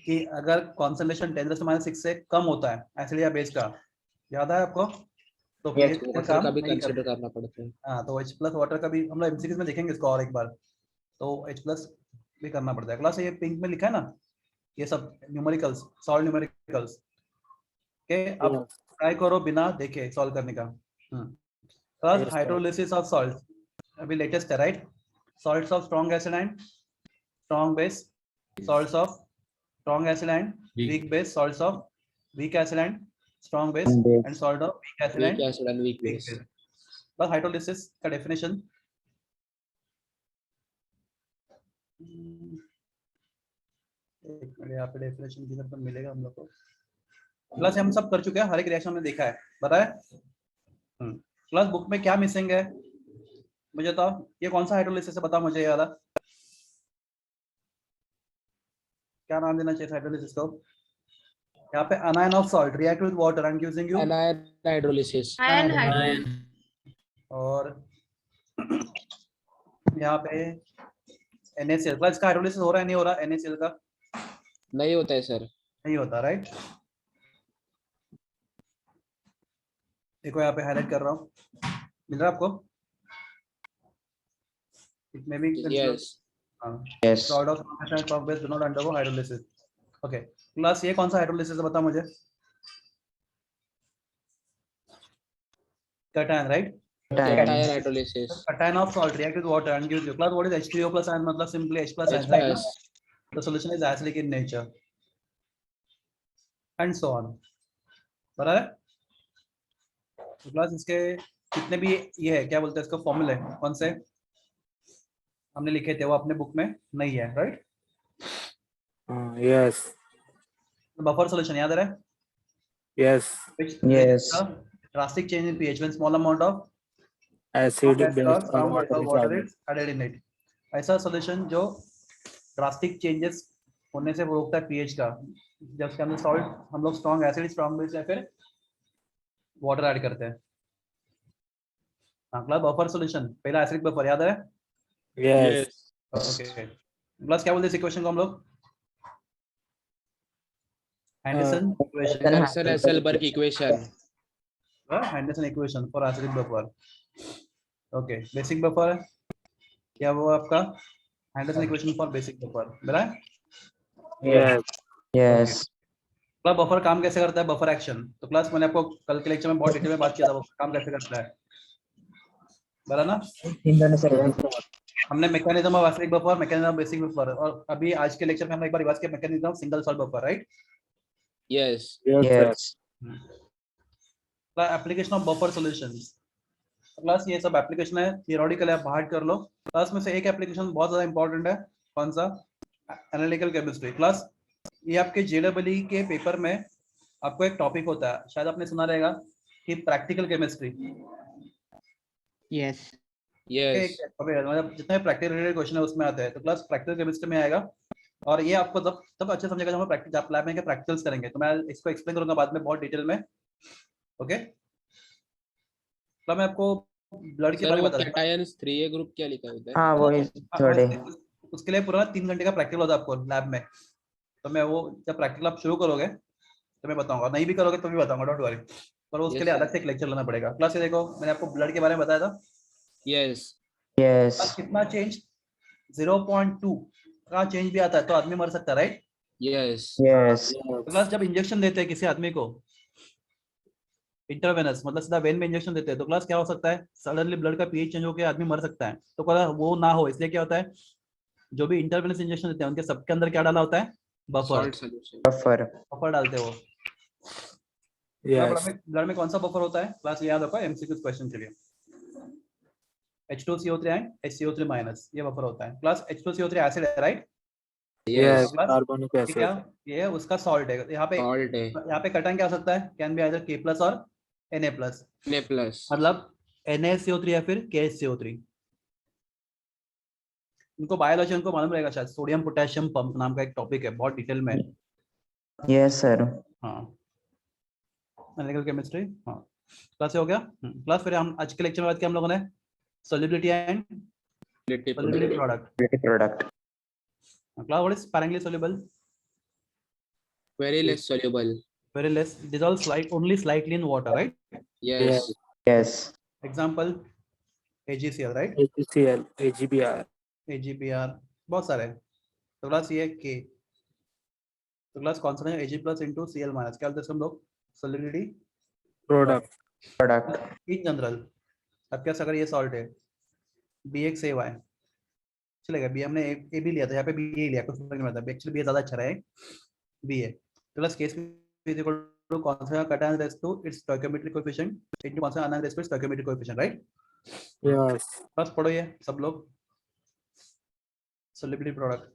कि अगर कॉन्सेंट्रेशन 10⁻⁶ से कम होता है एसिड या बेस का, याद है आपको, तो Yes, pH Water काम का भी नहीं कंसीडर करता। करना पड़ता है। हाँ, तो H प्लस वाटर का भी हम लोग एमसीक्यूज में देखेंगे इसको और एक बार, तो H प्लस भी करना पड़ता है। क्लास ये पिंक में लिखा है ना, ये सब न्यूमेरिकल्स, सॉल्व न्यूमेरिकल्स के आप ट्राई करो बिना देखे सॉल्व करने का। Class Yes, sir. Hydrolysis of salt अभी लेटेस्ट है, right? Salts of strong acid and strong base, salts of strong acid and weak base, salts of weak acid and strong base, Base. and salt of weak acid Weak and acid and weak weak base. base। बस hydrolysis का definition एक minute, यहाँ पे definition किधर पर मिलेगा हम लोग को? प्लस हम सब कर चुके हैं, हर एक रिएक्शन हमने देखा है, बताया। प्लस बुक में क्या मिसिंग है मुझे बताओ, ये कौन सा हाइड्रोलिसिस है बताओ मुझे, याद क्या नाम देना चाहिए हाइड्रोलिसिस को? यहाँ पे anion of salt react with water and using you Anion hydrolysis. Iron hydrolysis. और यहाँ पे NaCl प्लस का हाइड्रोलिसिस हो रहा है नहीं हो रहा? NaCl का नहीं होता है सर। नहीं होता, राइट? देखो यहाँ पे हाईलाइट कर रहा हूँ, मिल रहा है आपको? It may be Yes. Yes. salt of strong base do not undergo hydrolysis। Okay, plus ये कौन सा हाइड्रोलिसिस है बता मुझे? cation, right? Cation hydrolysis. Cation of salt react with water and gives you class what is H3O plus ion, मतलब simply H plus ion, right? H+. The solution is acidic in nature and so on, बराबर है? तो class इसके कितने भी ये है, क्या बोलते हैं इसको, फॉर्मूले कौन से हमने लिखे थे वो अपने बुक में नहीं है, राइट? Yes. बफर सॉल्यूशन याद है? Yes. Yes. Drastic change in pH when small amount of Acid acid base or or strong base water of is water added. is added in it। ऐसा solution जो drastic changes होने से रोकता है pH का, जब उसके अंदर सॉल्ट हम लोग स्ट्रॉन्ग एसिड, स्ट्रॉन्ग बेस या फिर वाटर ऐड करते हैं। हाँ, क्लास बफर सॉल्यूशन पहला एसिडिक बफर याद है? Yes. ओके, प्लस क्या बोलते हैं इस इक्वेशन को हम लोग? Henderson equation। Henderson-Hasselbalch equation. Henderson equation for acidic buffer। Okay basic buffer क्या वो आपका Anderson equation for basic buffer मिला है? Yes. Yes. क्लास बफर काम कैसे करता है? बफर एक्शन तो क्लास मैंने आपको कल के लेक्चर में बहुत डिटेल में बात किया था बफर काम कैसे करता है, बता ना? हमने मैकेनिज्म ऑफ वास्तविक buffer, mechanism of basic buffer, और अभी आज के लेक्चर में हम एक बार रिवाइज किया mechanism of single solve buffer, right? Yes. Yes, sir. Yes. Application of buffer solutions class ये सब एप्लीकेशन है, थियोरेटिकल है, बाहर कर लो। क्लास में से एक एप्लीकेशन बहुत ज्यादा इंपॉर्टेंट है, कौन सा? Analytical chemistry. क्लास ये आपके जेडब्ल्यू के पेपर में आपको एक टॉपिक होता है, शायद आपने सुना रहेगा कि प्रैक्टिकल केमिस्ट्री। Yes. Yes. मतलब जितने प्रैक्टिकल रिलेटेड क्वेश्चन है उसमें आते हैं, तो क्लास प्रैक्टिकल केमिस्ट्री में आएगा। और ये आपको तब अच्छे समझेगा जब हम प्रैक्टिस आप लैब में प्रैक्टिकल्स करेंगे, तो मैं इसको एक्सप्लेन करूंगा बाद में बहुत डिटेल में। ओके, तो मैं आपको ब्लड के सर बारे वो में बता दूंगा। कैटायंस 3A ग्रुप क्या लिखा होता है? हाँ वही थर्ड है। उसके लिए पूरा 3 घंटे का प्रैक्टिकल होता है आपको लैब में, तो मैं वो जब प्रैक्टिकल आप शुरू करोगे तो मैं बताऊंगा, नहीं भी करोगे तो भी बताऊंगा, डोंट वरी। पर उसके Yes, लिए sir. अलग से एक लेक्चर लेना पड़ेगा। क्लास ये देखो, मैंने आपको ब्लड के बारे में बताया था। Yes. Yes. क्लास कितना चेंज? 0.2 का चेंज भी आता है तो आदमी मर सकता है, राइट? Yes. Yes. तो क्लास जब इंजेक्शन देते हैं किसी आदमी को इंटरवेनस, मतलब सीधा वेन में इंजेक्शन देते हैं, तो क्लास क्या हो सकता है? सडनली ब्लड का पीएच चेंज होकर आदमी मर सकता है। तो क्लास वो ना हो इसलिए क्या होता है, जो भी इंटरवेनस इंजेक्शन देते हैं उनके सबके अंदर क्या डाला होता है? Buffer. Salt solution. Buffer. Buffer डालते हो। Yes. ब्लड में कौन सा बफर होता है? क्लास याद रखो एमसीक्यू क्वेश्चन के लिए। H2CO3 एंड HCO3 माइनस, ये बफर होता है। क्लास H2CO3 एसिड है, right? Yes. Yes. Class Carbonic ठीक है, acid. ये उसका सॉल्ट है। यहाँ पे Salt है. कटन क्या हो सकता है? Can be either K plus और Na प्लस, Na plus. मतलब NaCO3 या फिर KHCO3। उनको बायोलॉजी उनको मालूम रहेगा शायद, सोडियम पोटेशियम पंप नाम का एक टॉपिक है, बहुत डिटेल में। Yes sir. हाँ, एनालिटिकल केमिस्ट्री। हाँ, क्लास हो गया। क्लास फिर हम आज के लेक्चर में बात किया हम लोगों ने solubility and Relative solubility product. Product. Product. Class what is sparingly soluble? Very less soluble. Very less, dissolve only slightly in water, right? Yes. Yes. Yes. Example AgCl, right? HCl, AgBr. AgBr बहुत सारे हैं। तो class ये K, तो class consonant Ag plus into Cl minus, क्या बोलते हैं हम लोग? Solubility Product. Product. In general. अब क्या अगर ये सॉल्ट है BXAY, चलेगा? बी हमने ए भी लिया था, यहाँ पे बी ए लिया, कुछ फर्क नहीं पड़ता, एक्चुअली बी ज्यादा अच्छा रहा है, बी है। तो plus Ksp is equal to constant cation raise to its stoichiometric coefficient into constant anion raise to stoichiometric coefficient, right? Yes. बस पढ़ो ये सब लोग, सॉल्युबिलिटी प्रोडक्ट।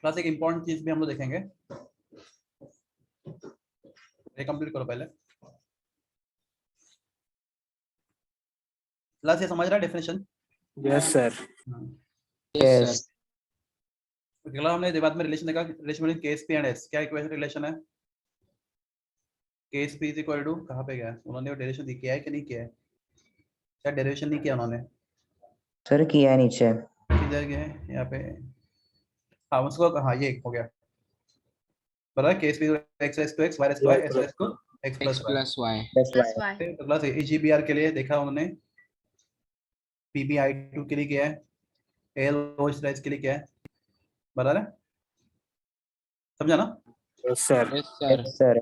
क्लास एक इंपॉर्टेंट चीज भी हम लोग देखेंगे, ये कंप्लीट करो पहले। क्लास ये समझ रहा है definition? Yes, sir. Yes, Yes. sir. अगला हमने बाद में रिलेशन देखा, relation between KSP and S। क्या इक्वेशन रिलेशन है? KSP इज इक्वल टू, कहाँ पे गया उन्होंने? वो डेरिवेशन दी किया है कि नहीं किया है? क्या डेरिवेशन नहीं किया उन्होंने? Sir किया है नीचे। किधर गए यहाँ पे? हाँ उसको, हाँ ये हो गया, बराबर। KSP x raised to x, y raised to y, s raised to x X plus y। plus Y. That's plus why. y. तो क्लास AgBr के लिए देखा उन्होंने, PbI2 के लिए किया है, AlOH राइज के लिए किया है, बराबर है? समझा ना? Yes, sir. Yes, sir. Yes sir.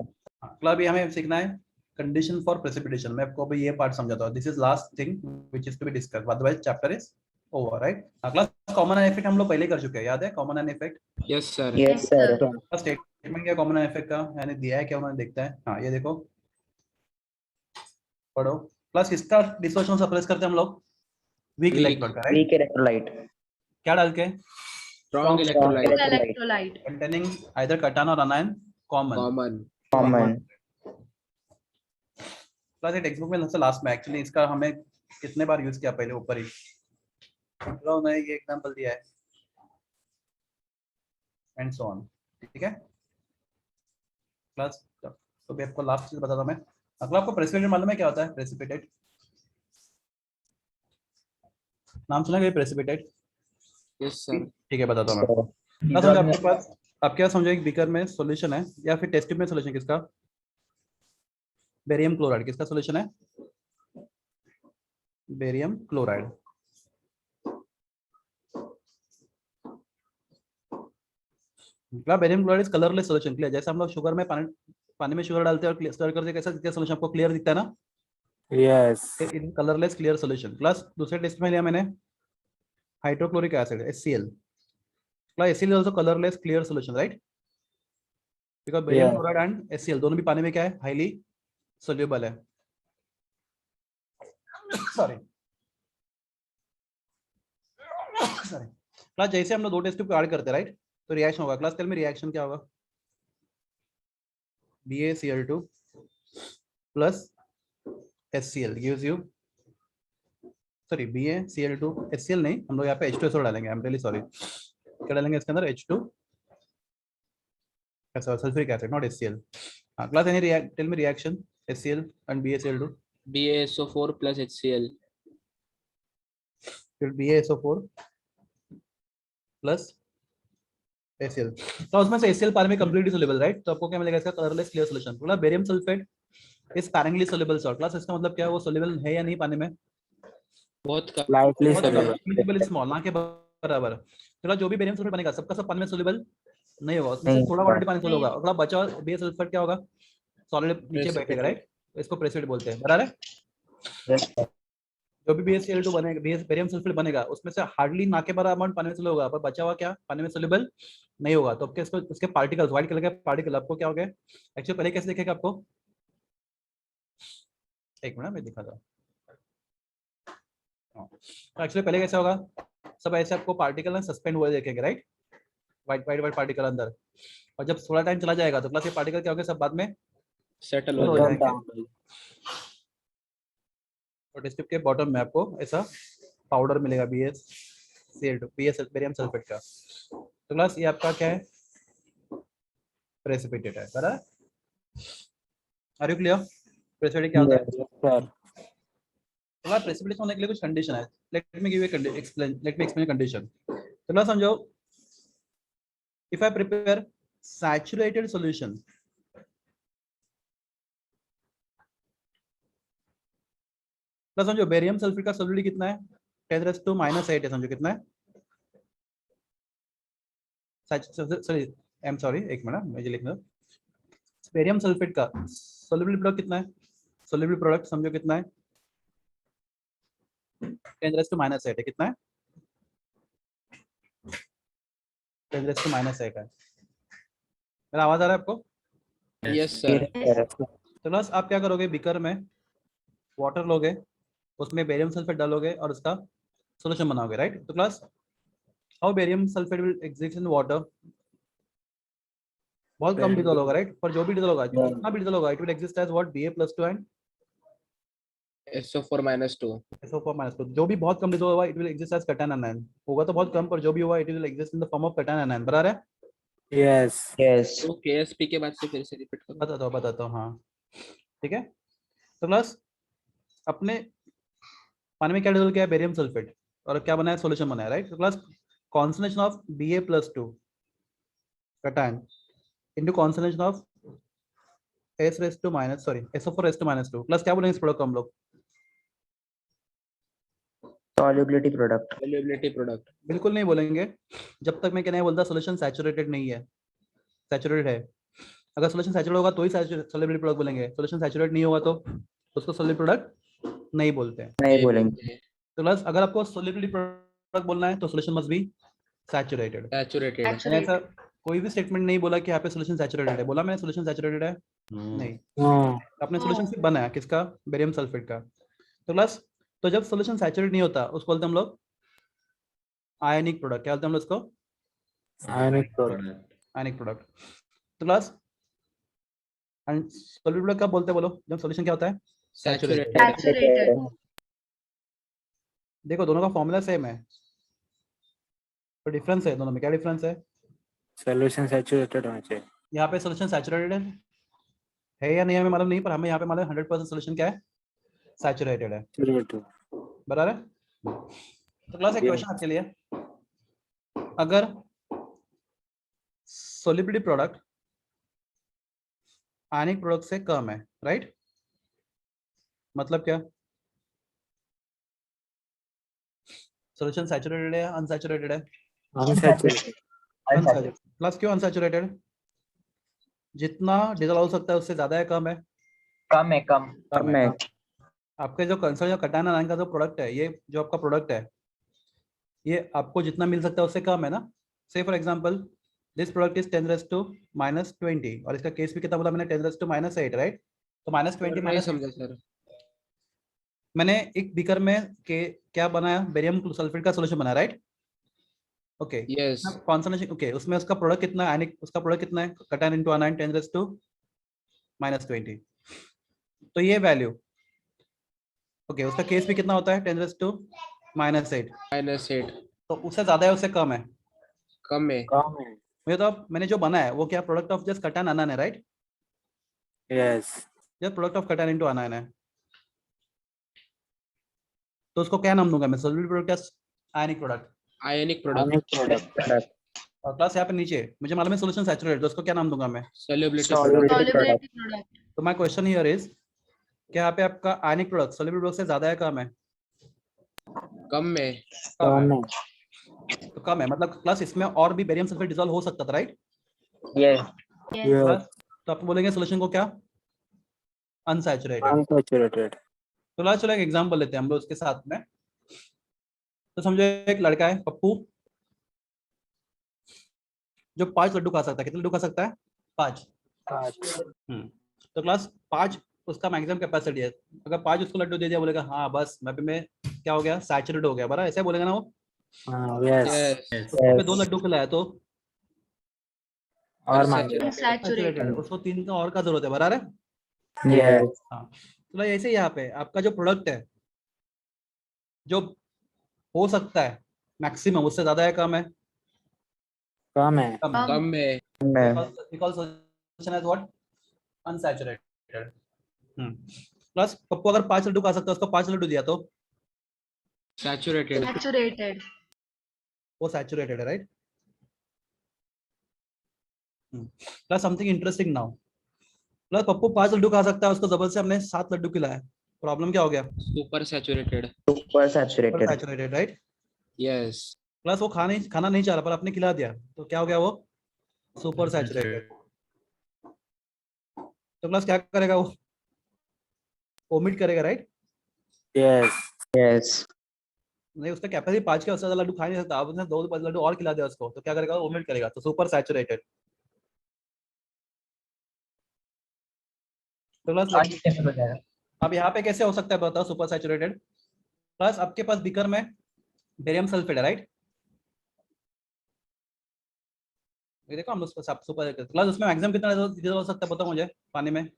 अगला भी हमें सीखना है कंडीशन फॉर प्रेसिपिटेशन। मैं आपको अभी ये पार्ट समझाता हूँ, this is last thing which is to be discussed, otherwise chapter is over, right? अगला कॉमन एन इफेक्ट हम लोग पहले कर चुके हैं, याद है common ion effect? Yes, sir. Yes Yes, sir. sir. Statement क्या कॉमन एन इफेक्ट का, यानी दिया है क्या उन्होंने, देखता है। हाँ ये देखो, पढ़ो। प्लस इसका डिसोसिएशन सप्रेस करते हैं हम लोग वीक Weak. इलेक्ट्रोड का, राइट? Weak electrolyte. क्या डाल के? Strong Strong electrolyte. True electrolyte. electrolyte. containing either cation or anion common। Common. Common. Plus ये टेक्स्ट बुक में सबसे लास्ट में, एक्चुअली इसका हमें कितने बार यूज किया पहले ऊपर ही, मतलब उन्होंने ये एग्जांपल दिया है एंड सो ऑन, ठीक है? प्लस तो भी आपको लास्ट चीज बताता हूं मैं। अगला आपको प्रेसिपिटेट मालूम है क्या होता है? प्रेसिपिटेट नाम सुना कभी प्रेसिपिटेट? Yes, sir. ठीक है, बताता हूँ मैं। क्या समझो आपके पास, आप क्या समझो, एक बीकर में सॉल्यूशन है या फिर टेस्ट ट्यूब में सॉल्यूशन किसका? Barium chloride. किसका सॉल्यूशन है? Barium chloride. Barium chloride is colourless solution. Clear? जैसे हम लोग शुगर में पानी में शुगर डालते हैं और स्टर करते हैं, कैसा दिखता है सॉल्यूशन? आपको क्लियर दिखता है ना? Yes. It is colourless clear solution. Plus दूसरे टेस्ट में लिया मैंने hydrochloric acid HCl। Plus HCl is also colourless clear solution, right? Because barium Yeah. Chloride and HCl दोनों भी पानी में क्या है? हाईली सोल्यूबल है। Sorry sorry. क्लास जैसे हम लोग दो टेस्ट ट्यूब ऐड करते हैं, राइट, तो रिएक्शन होगा। क्लास टेल में रिएक्शन क्या होगा? BaCl2 plus HCl gives you, sorry BaCl2 HCl नहीं, हम लोग यहाँ पे H2SO डालेंगे। I am really sorry. क्या डालेंगे इसके अंदर? H2 ऐसा सल्फ्यूरिक एसिड, नॉट HCl। हाँ क्लास, एनी टेल में reaction HCl and BaCl2? BaSO4 plus HCl. फिर BaSO4 प्लस HCl। तो उसमें से HCl पानी में कंप्लीटली सोल्यूबल, राइट? तो आपको क्या मिलेगा? इसका कलरलेस क्लियर सॉल्यूशन। बोला barium sulphate is sparingly soluble salt. Class इसका मतलब क्या है? वो सोल्यूबल है या नहीं पानी में? बहुत कम. Lightly बहुत कम, soluble. मिनिमल स्मॉल, ना के बराबर। तो जो भी बेरियम सल्फेट बनेगा सबका सब पानी में सोल्यूबल नहीं होगा, उसमें से नहीं थोड़ा होगा। क्वांटिटी पानी सोल्यूबल होगा। अगला बचा हुआ बेस सल्फेट क्या होगा? सॉलिड नीचे बैठेगा, राइट? इसको प्रेसिपिटेट बोलते हैं, बराबर है? Yes, sir. जो भी BaCl2 बनेगा, बेरियम सल्फेट बनेगा, उसमें से हार्डली ना के बराबर अमाउंट पानी में सोल्यूबल होगा, पर बचा हुआ क्या पानी में सोल्यूबल नहीं होगा। तो आपके इसको इसके पार्टिकल्स, व्हाइट कलर के पार्टिकल आपको क्या हो गए? एक्चुअली पहले कैसे दिखेगा आपको? एक मिनट मैं दिखा दूं। तो एक्चुअली पहले कैसा होगा? सब ऐसे आपको पार्टिकल ना सस्पेंड हुए देखेंगे, right? White white white particle अंदर। और जब थोड़ा टाइम चला जाएगा तो प्लस ये पार्टिकल क्या होंगे? सब बाद में Settle हो हो Settle जाएगा. जाएंगे। down. और टेस्ट ट्यूब के बॉटम में आपको ऐसा पाउडर मिलेगा BaCl2 बेरियम सल्फेट का। तो क्लास ये आपका क्या है? प्रेसिपिटेट है, बराबर? Are you clear? प्रेसिपिटेट क्या होता है? Yes, sir. तो क्लास प्रेसिपिटेशन होने के लिए कुछ कंडीशन है। Let me explain condition. तो क्लास समझो, if I prepare saturated solution, plus समझो बेरियम सल्फेट का सोल्यूबिलिटी कितना है? 10⁻⁻8 है। समझो कितना है? सॉरी आई एम सॉरी, एक मिनट मुझे लिखना। बेरियम सल्फेट का सोल्यूबिलिटी प्रोडक्ट कितना है? सोल्यूबिलिटी प्रोडक्ट समझो कितना है? 10⁻8 है। कितना है? 10⁻8 है। मेरा आवाज आ रहा है आपको? Yes, sir. तो बस आप क्या करोगे? बीकर में वाटर लोगे, उसमें बेरियम सल्फेट डालोगे और उसका सॉल्यूशन बनाओगे, राइट? तो class how barium sulphate will exist in water? बहुत कम डिजोल्व होगा, राइट? पर जो भी डिजोल्व होगा, जितना भी डिजोल्व होगा, it will exist as what? Ba+2 and SO4 minus 2. SO4-2। जो भी बहुत कम डिजोल्व होगा, it will exist as cation ion. होगा तो बहुत कम, पर जो भी होगा it will exist in the form of cation ion. बराबर है? Yes. Yes. तो KSP के बाद से फिर से रिपीट करो. बताता हूँ। हाँ ठीक है। तो प्लस अपने पानी में क्या डिजोल्व किया है? Barium sulphate. और क्या बनाया? सॉल्यूशन बनाया, राइट? तो plus concentration of Ba+2 cation into concentration of SO4 plus क्या बोलेंगे इस प्रोडक्ट को हम लोग? Solubility product. Solubility product. बिल्कुल नहीं बोलेंगे जब तक मैं क्या नहीं बोलता सॉल्यूशन सैचुरेटेड नहीं है। सैचुरेटेड है, अगर सॉल्यूशन सैचुरेटेड होगा तो ही सॉल्युबिलिटी प्रोडक्ट बोलेंगे। सॉल्यूशन सैचुरेट नहीं होगा तो उसको सॉल्युबिलिटी प्रोडक्ट नहीं बोलते हैं। नहीं बोलेंगे। तो प्लस अगर आपको सॉल्युबिलिटी प्रोडक्ट बोलना है तो solution must be saturated. Saturated. ऐसा कोई भी स्टेटमेंट नहीं बोला कि यहाँ पे सॉल्यूशन सैचुरेटेड है। बोला मैंने सॉल्यूशन सैचुरेटेड है? नहीं, No. अपने सॉल्यूशन सिर्फ बना है किसका? बेरियम सल्फेट का। तो प्लस तो जब सॉल्यूशन सैचुरेट नहीं होता उसको बोलते हैं हम लोग आयनिक प्रोडक्ट। क्या बोलते हैं हम लोग उसको? Ionic product. Ionic product. तो प्लस एंड सॉल्युबल प्रोडक्ट कब बोलते हैं? बोलो जब सॉल्यूशन क्या होता है? Saturated. Saturated. देखो दोनों का फॉर्मूला सेम है, तो डिफरेंस है दोनों में। क्या डिफरेंस है? Solution saturated होना चाहिए. यहाँ पे सॉल्यूशन सैचुरेटेड है या नहीं हमें मालूम नहीं, पर हमें यहाँ पे मालूम 100% सॉल्यूशन क्या है? सैचुरेटेड है। Saturated. बराबर है? तो क्लास एक क्वेश्चन आपके लिए, अगर सोलिबिलिटी प्रोडक्ट आयनिक प्रोडक्ट से कम है, राइट? मतलब क्या? सॉल्यूशन सैचुरेटेड है, अनसैचुरेटेड है? Unsaturated. Unsaturated. प्लस क्यों अनसैचुरेटेड? जितना डिजोल्व हो सकता है उससे ज्यादा है, कम है? कम है, कम. कम मैं है। आपके जो कंसर्न, जो कटायन आयन का जो प्रोडक्ट है, ये जो आपका प्रोडक्ट है, ये आपको जितना मिल सकता है उससे कम है ना? से for example this product is 10⁻⁻20 और इसका केस भी कितना बोला मैंने? 10⁻⁸, राइट? तो -20 नहीं समझा सर. मैंने एक बीकर में के क्या बनाया? बेरियम सल्फेट का सॉल्यूशन बनाया, right? Okay, Yes. Concentration, okay, उसमें उसका प्रोडक्ट कितना है? आयनिक, उसका प्रोडक्ट कितना है? Cation into ion 10⁻⁻20। तो ये वैल्यू, ओके, उसका केस भी कितना होता है? 10⁻⁻8। -8. तो उससे ज्यादा है, उससे कम है? कम है. Come in. मुझे तो अब मैंने जो बनाया है वो क्या? Product of just cation ion है, right? Yes. Just product of cation into ion है। तो उसको क्या नाम दूंगा मैं? सोल्यूबल प्रोडक्ट या ionic product? Ionic product. Ionic product. और प्लस यहाँ पे नीचे मुझे मालूम है सोल्यूशन सैचुरेटेड, तो उसको क्या नाम दूंगा मैं? Solubility Solubility product. Solubility product. तो माय क्वेश्चन हियर इज, क्या यहाँ पे आपका आयनिक प्रोडक्ट सोल्यूबल प्रोडक्ट से ज्यादा है, कम है? कम में. कम है। Come in. तो कम है मतलब प्लस इसमें और भी बेरियम सल्फेट डिसॉल्व हो सकता था, राइट? Yes. Yes. Yes. तो आप बोलेंगे सोल्यूशन को क्या? अनसैचुरेटेड। Unsaturated. तो चलो एक एग्जांपल लेते हैं हम लोग उसके साथ में। तो समझो एक लड़का है पप्पू, जो 5 लड्डू खा सकता है। कितने लड्डू खा सकता है? 5। Touch. तो क्लास 5 उसका मैक्सिमम कैपेसिटी है। अगर 5 उसको लड्डू दे दिया, बोलेगा हाँ बस मैं क्या हो गया? सैचुरेट हो गया, बराबर ऐसे बोलेगा ना वो? Yes. Yes. उसको पे 2 लड्डू खिलाया तो और Unsaturated. मांगे. सैचुरेटेड, उसको 3 का और का जरूरत है, बराबर है? Yes. हाँ, तो ऐसे यहाँ पे आपका जो प्रोडक्ट है, जो हो सकता है मैक्सिमम, उससे ज्यादा है, कम है? Come in. कम है। कम में. मैं because solution is what? Unsaturated. Plus Pappu अगर 5 लड्डू खा सकता है, उसको 5 लड्डू दिया तो Saturated. Saturated. वो सैचुरेटेड है, right? Plus something interesting now, plus Pappu 5 laddu खा सकता है, उसको जबरदस्ती से हमने 7 लड्डू खिलाया, प्रॉब्लम क्या हो गया? Super saturated. super saturated. Saturated, right? Yes. Plus वो खाना नहीं चाह रहा पर आपने खिला दिया, तो क्या हो गया? वो सुपर सैचुरेटेड। तो प्लस क्या करेगा वो? ओमिट करेगा, राइट? Yes. Yes. नहीं, उसका कैपेसिटी 5 के, उससे ज्यादा लड्डू खा नहीं सकता। आपने 2 लड्डू और खिला दिया उसको, तो क्या करेगा? ओमिट करेगा, तो सुपर सैचुरेटेड। तो प्लस आगे कैसे हो जाएगा? अब यहाँ पे कैसे हो सकता है बताओ सुपर सैचुरेटेड? प्लस आपके पास बीकर में बेरियम सल्फेट है, राइट? ये देखो हम लोग सुपर प्लस उसमें मैक्सिमम कितना डिसॉल्व हो सकता है बताओ मुझे पानी में?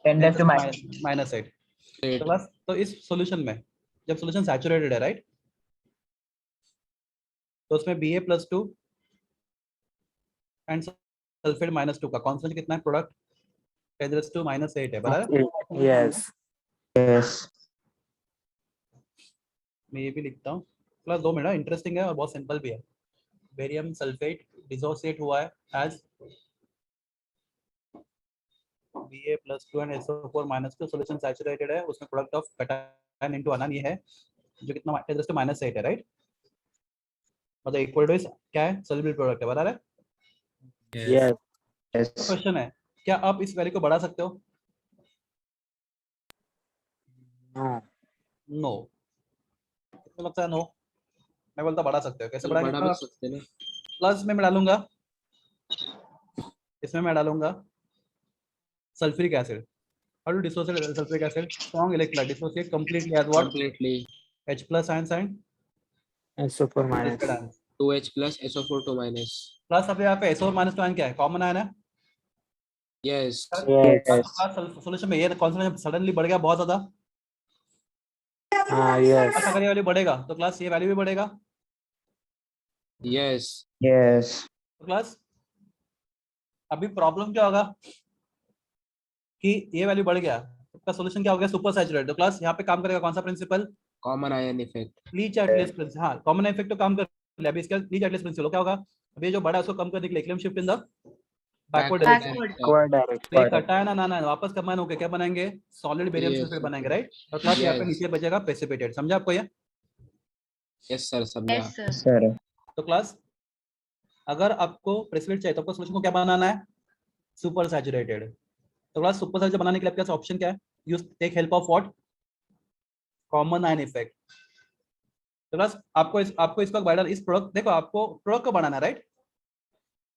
10⁻⁻8. -8। तो प्लस तो इस सॉल्यूशन में जब सॉल्यूशन सैचुरेटेड है, राइट, तो उसमें Ba+2 एंड सल्फेट -2 का कॉन्सेंट्रेशन कितना है? प्रोडक्ट 10⁻⁻8 है, बराबर? Yes. Yes. मैं ये भी लिखता हूँ। प्लस 2 मिनट, इंटरेस्टिंग है और बहुत सिंपल भी है। बेरियम सल्फेट डिसोसिएट हुआ है as Ba+2 and SO4-2, solution saturated है, उसमें product of cation into ion ये है जो कितना? 10⁻⁸ है, राइट? मतलब इक्वल टू क्या है? सोल्यूबल प्रोडक्ट है, बराबर है? Yes. Yes. क्वेश्चन है, क्या आप इस वैल्यू को बढ़ा सकते हो? No. नो। कितना लगता है? नो। मैं बोलता बढ़ा सकते हो। कैसे बढ़ा बढ़ाएंगे? भी सकते ना. प्लस में मैं डालूंगा, इसमें मैं डालूंगा sulphuric acid. How to dissociate sulphuric acid? Strong electrolyte, dissociate completely as what? Completely. H+ ions and And super minus. Sulphate ions. 2H plus SO4 2 minus. Plus अब यहाँ पे SO4-2 आयन क्या है? कॉमन आयन है। Yes. Yes. Solution में ये concentration suddenly बढ़ गया बहुत ज्यादा। Yes. प्लस अगर ये वैल्यू बढ़ेगा तो क्लास ये वैल्यू भी बढ़ेगा। Yes. Yes. तो क्लास अभी प्रॉब्लम क्या होगा कि ये वैल्यू बढ़ गया, इसका सॉल्यूशन क्या हो गया? Super saturated. तो क्लास यहाँ पे काम करेगा कौन सा principle? Common ion effect. Le Chatelier's principle, हाँ कॉमन इफेक्ट तो काम कर लिया, अभी इसका लीच एटलेस प्रिंसिपल क्या होगा, अभी जो बड़ा है उसको कम करने के लिए equilibrium shift in the backward direction. Backward. Backward direction. तो ये कटा है ना वापस कंबाइन होकर क्या बनाएंगे, सॉलिड बेरियम Yes. सल्फेट बनाएंगे, राइट। और क्लास यहाँ पे Yes. नीचे बचेगा प्रेसिपिटेट, समझा आपको ये। यस सर, समझा। Yes, sir. Sir. तो क्लास अगर आपको प्रेसिपिटेट चाहिए तो आपको सोल्यूशन को क्या बनाना है, सुपर सैचुरेटेड। तो क्लास सुपर सैचुरेटेड बनाने के लिए आपके पास ऑप्शन क्या है, you take help of what, common ion effect. तो क्लास आपको इसका बाइडर इस प्रोडक्ट, देखो आपको प्रोडक्ट को बढ़ाना है, राइट।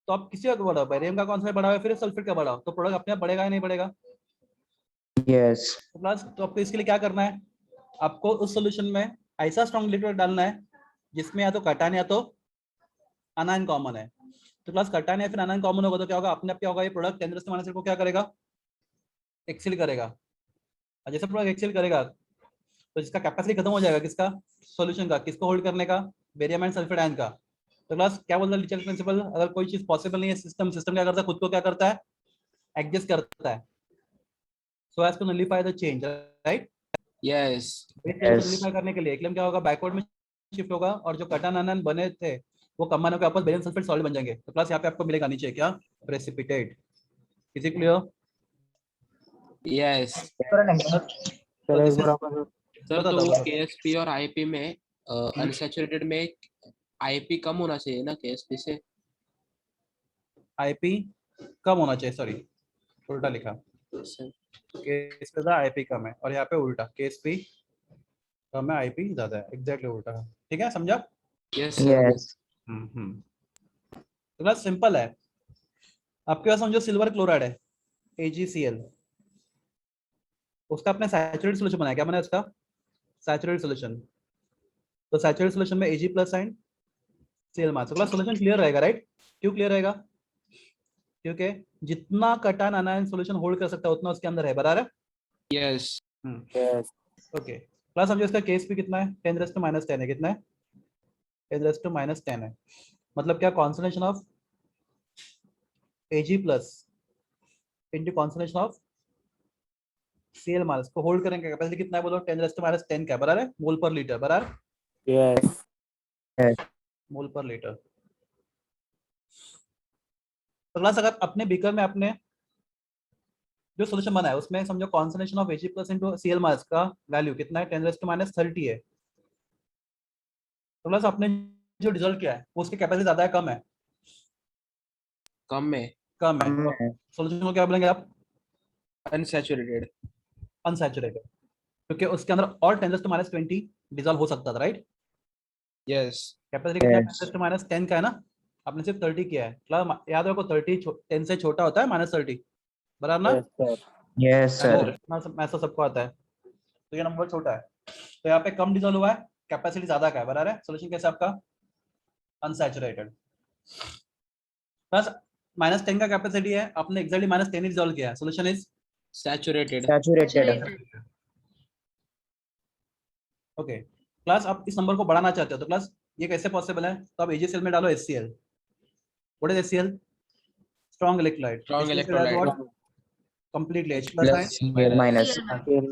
तो आप किसी का बढ़ाओ, बेरियम का कौन सा बढ़ाओ फिर सल्फेट का बढ़ाओ, तो प्रोडक्ट अपने आप बढ़ेगा या नहीं बढ़ेगा। Yes. तो क्लास तो आपको इसके लिए क्या करना है, आपको उस सॉल्यूशन में ऐसा स्ट्रॉन्ग लिक्विड डालना है जिसमें या तो कटान या तो अनायन कॉमन है। तो क्लास कटान या फिर अनायन कॉमन होगा तो क्या होगा, अपने आप क्या होगा, ये प्रोडक्ट 10 को क्या करेगा, एक्सेल करेगा। और जैसे प्रोडक्ट एक्सेल करेगा तो जिसका कैपेसिटी खत्म हो जाएगा, किसका, सॉल्यूशन का, किसको होल्ड करने का, बेरियम एंड सल्फेट आयन का। तो क्लास क्या बोलता है लीचेल प्रिंसिपल, अगर कोई चीज पॉसिबल नहीं है, सिस्टम क्या करता है, खुद को क्या करता है, एडजस्ट करता है, so as to nullify the change, right. Yes. Nullify करने के लिए इक्विलिब्रियम क्या होगा, बैकवर्ड में शिफ्ट होगा, और जो कटान आयन बने थे वो कंबाइन होकर आपस बेरियम सल्फेट सॉलिड बन जाएंगे। तो क्लास यहाँ पे आपको मिलेगा नीचे क्या, precipitate. Is it clear. Yes For an example, Sir, this एक is- बार आपको सर, बता तो दो। KSP और IP में अनसैचुरेटेड में IP कम होना चाहिए ना KSP से। आईपी कम होना चाहिए, सॉरी उल्टा लिखा, सर, केस पे आईपी कम है और यहाँ पे उल्टा, केस पी कम है आईपी ज्यादा है, एग्जैक्टली उल्टा है, ठीक है, समझा। Yes sir. Yes. तो बस सिंपल है, आपके पास समझो सिल्वर क्लोराइड है AgCl, उसका अपने सैचुरेटेड सॉल्यूशन बनाया, क्या बनाया उसका, सैचुरेटेड सॉल्यूशन। तो सैचुरेटेड सॉल्यूशन में Ag प्लस साइन Cl मास, तो सॉल्यूशन क्लियर रहेगा, राइट। क्यों क्लियर रहेगा, क्योंकि जितना कटान अनायन सॉल्यूशन होल्ड कर सकता है उतना उसके अंदर है, बराबर है। यस। yes, ओके प्लस समझो इसका केस भी कितना है, 10⁻⁻10 है, कितना है, 10⁻10 है। मतलब क्या, concentration of Ag plus into concentration of Cl minus को होल्ड करेंगे, कैपेसिटी कितना है बोलो, 10⁻10 का, बराबर है, मोल पर लीटर, बराबर, yes, मोल पर लीटर। तो क्लास अगर अपने बीकर में आपने जो सॉल्यूशन बनाया उसमें समझो concentration of Ag plus into Cl minus का वैल्यू कितना है, 10⁻30 है। तो क्लास आपने जो रिजल्ट किया है उसकी कैपेसिटी ज्यादा है कम है, कम में कम है, सॉल्यूशन को क्या बोलेंगे आप, अनसैचुरेटेड। अनसैचुरेटेड, क्योंकि उसके अंदर और 10⁻20 डिजॉल्व हो सकता था, राइट। यस। कैपेसिटी कितना है, Yes. 10⁻10 का है ना, आपने सिर्फ 30 किया है, क्लास याद रखो 30 10 से छोटा होता है -30, बराबर ना। yes, sir. Yes, sir. ऐसा सबको आता है, तो ये नंबर छोटा है, तो यहाँ पे कम डिजॉल्व हुआ है, कैपेसिटी ज्यादा का है, बराबर है। सॉल्यूशन कैसे आपका, अनसैचुरेटेड, प्लस -10 का कैपेसिटी है, आपने एक्जैक्टली -10 ही डिजॉल्व किया है, solution is saturated. Saturated. Saturated. Okay. Class आप इस नंबर को बढ़ाना चाहते हो तो क्लास ये कैसे पॉसिबल है, तो आप AgCl में डालो HCl, what is HCl, strong electrolyte, Strong electrolyte. Completely H Plus plus Cl minus. Cl minus.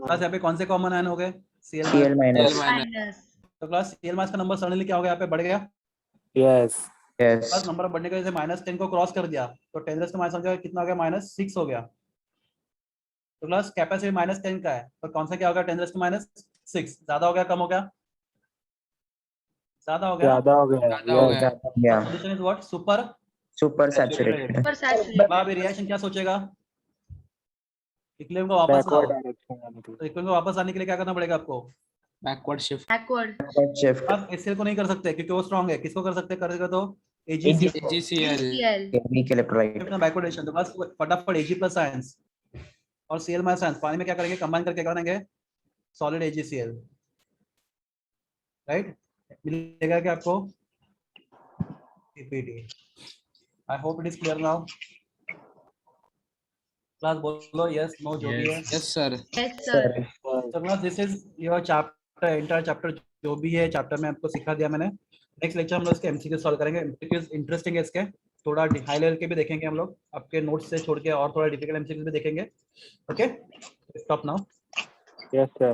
Class यहाँ पे कौन से कॉमन आयन हो गए, Cl Cl minus. Cl minus. Minus. तो क्लास Cl माइनस का नंबर सडनली क्या हो गया, यहाँ पे बढ़ गया, yes, Yes. क्लास नंबर बढ़ने का जैसे -10 को क्रॉस कर दिया तो 10 समझो कितना हो गया, -6 हो गया। तो क्लास कैपेसिटी -10 का है तो कौन सा क्या होगा, 10⁻6, ज्यादा हो गया कम हो गया, ज्यादा हो गया। ज्यादा हो गया, ज्यादा हो yes, गया। Yeah. Solution is what, super. Super saturated. Super saturated. अब रिएक्शन क्या सोचेगा, इक्विलिब्रियम को वापस लाओ, backward direction यानी कि तो इक्विलिब्रियम को वापस आने के लिए क्या करना पड़ेगा आपको, backward shift. Backward. Backward shift. आप HCl को नहीं कर सकते क्योंकि वो स्ट्रांग है, किसको कर सकते हैं, करेगा तो AgCl AgCl। AgCl. Weak electrolyte. Backwardation. तो बस फटाफट Ag प्लस आयंस और Cl माइनस आयंस पानी में क्या करेंगे, कंबाइन करके क्या करेंगे, सॉलिड AgCl, राइट। मिलेगा क्या आपको, PPT। I hope it is clear now. Class बोलो यस नो जो भी है। Yes sir. Yes, sir. So class, this is your chapter, entire chapter जो भी है चैप्टर में आपको सिखा दिया मैंने। नेक्स्ट लेक्चर हम लोग इसके MCQ सॉल्व करेंगे, MCQ इंटरेस्टिंग है इसके, थोड़ा हाई लेवल के भी देखेंगे हम लोग, आपके नोट्स से छोड़ के और थोड़ा डिफिकल्ट MCQ भी देखेंगे। Okay, stop now. yes, sir.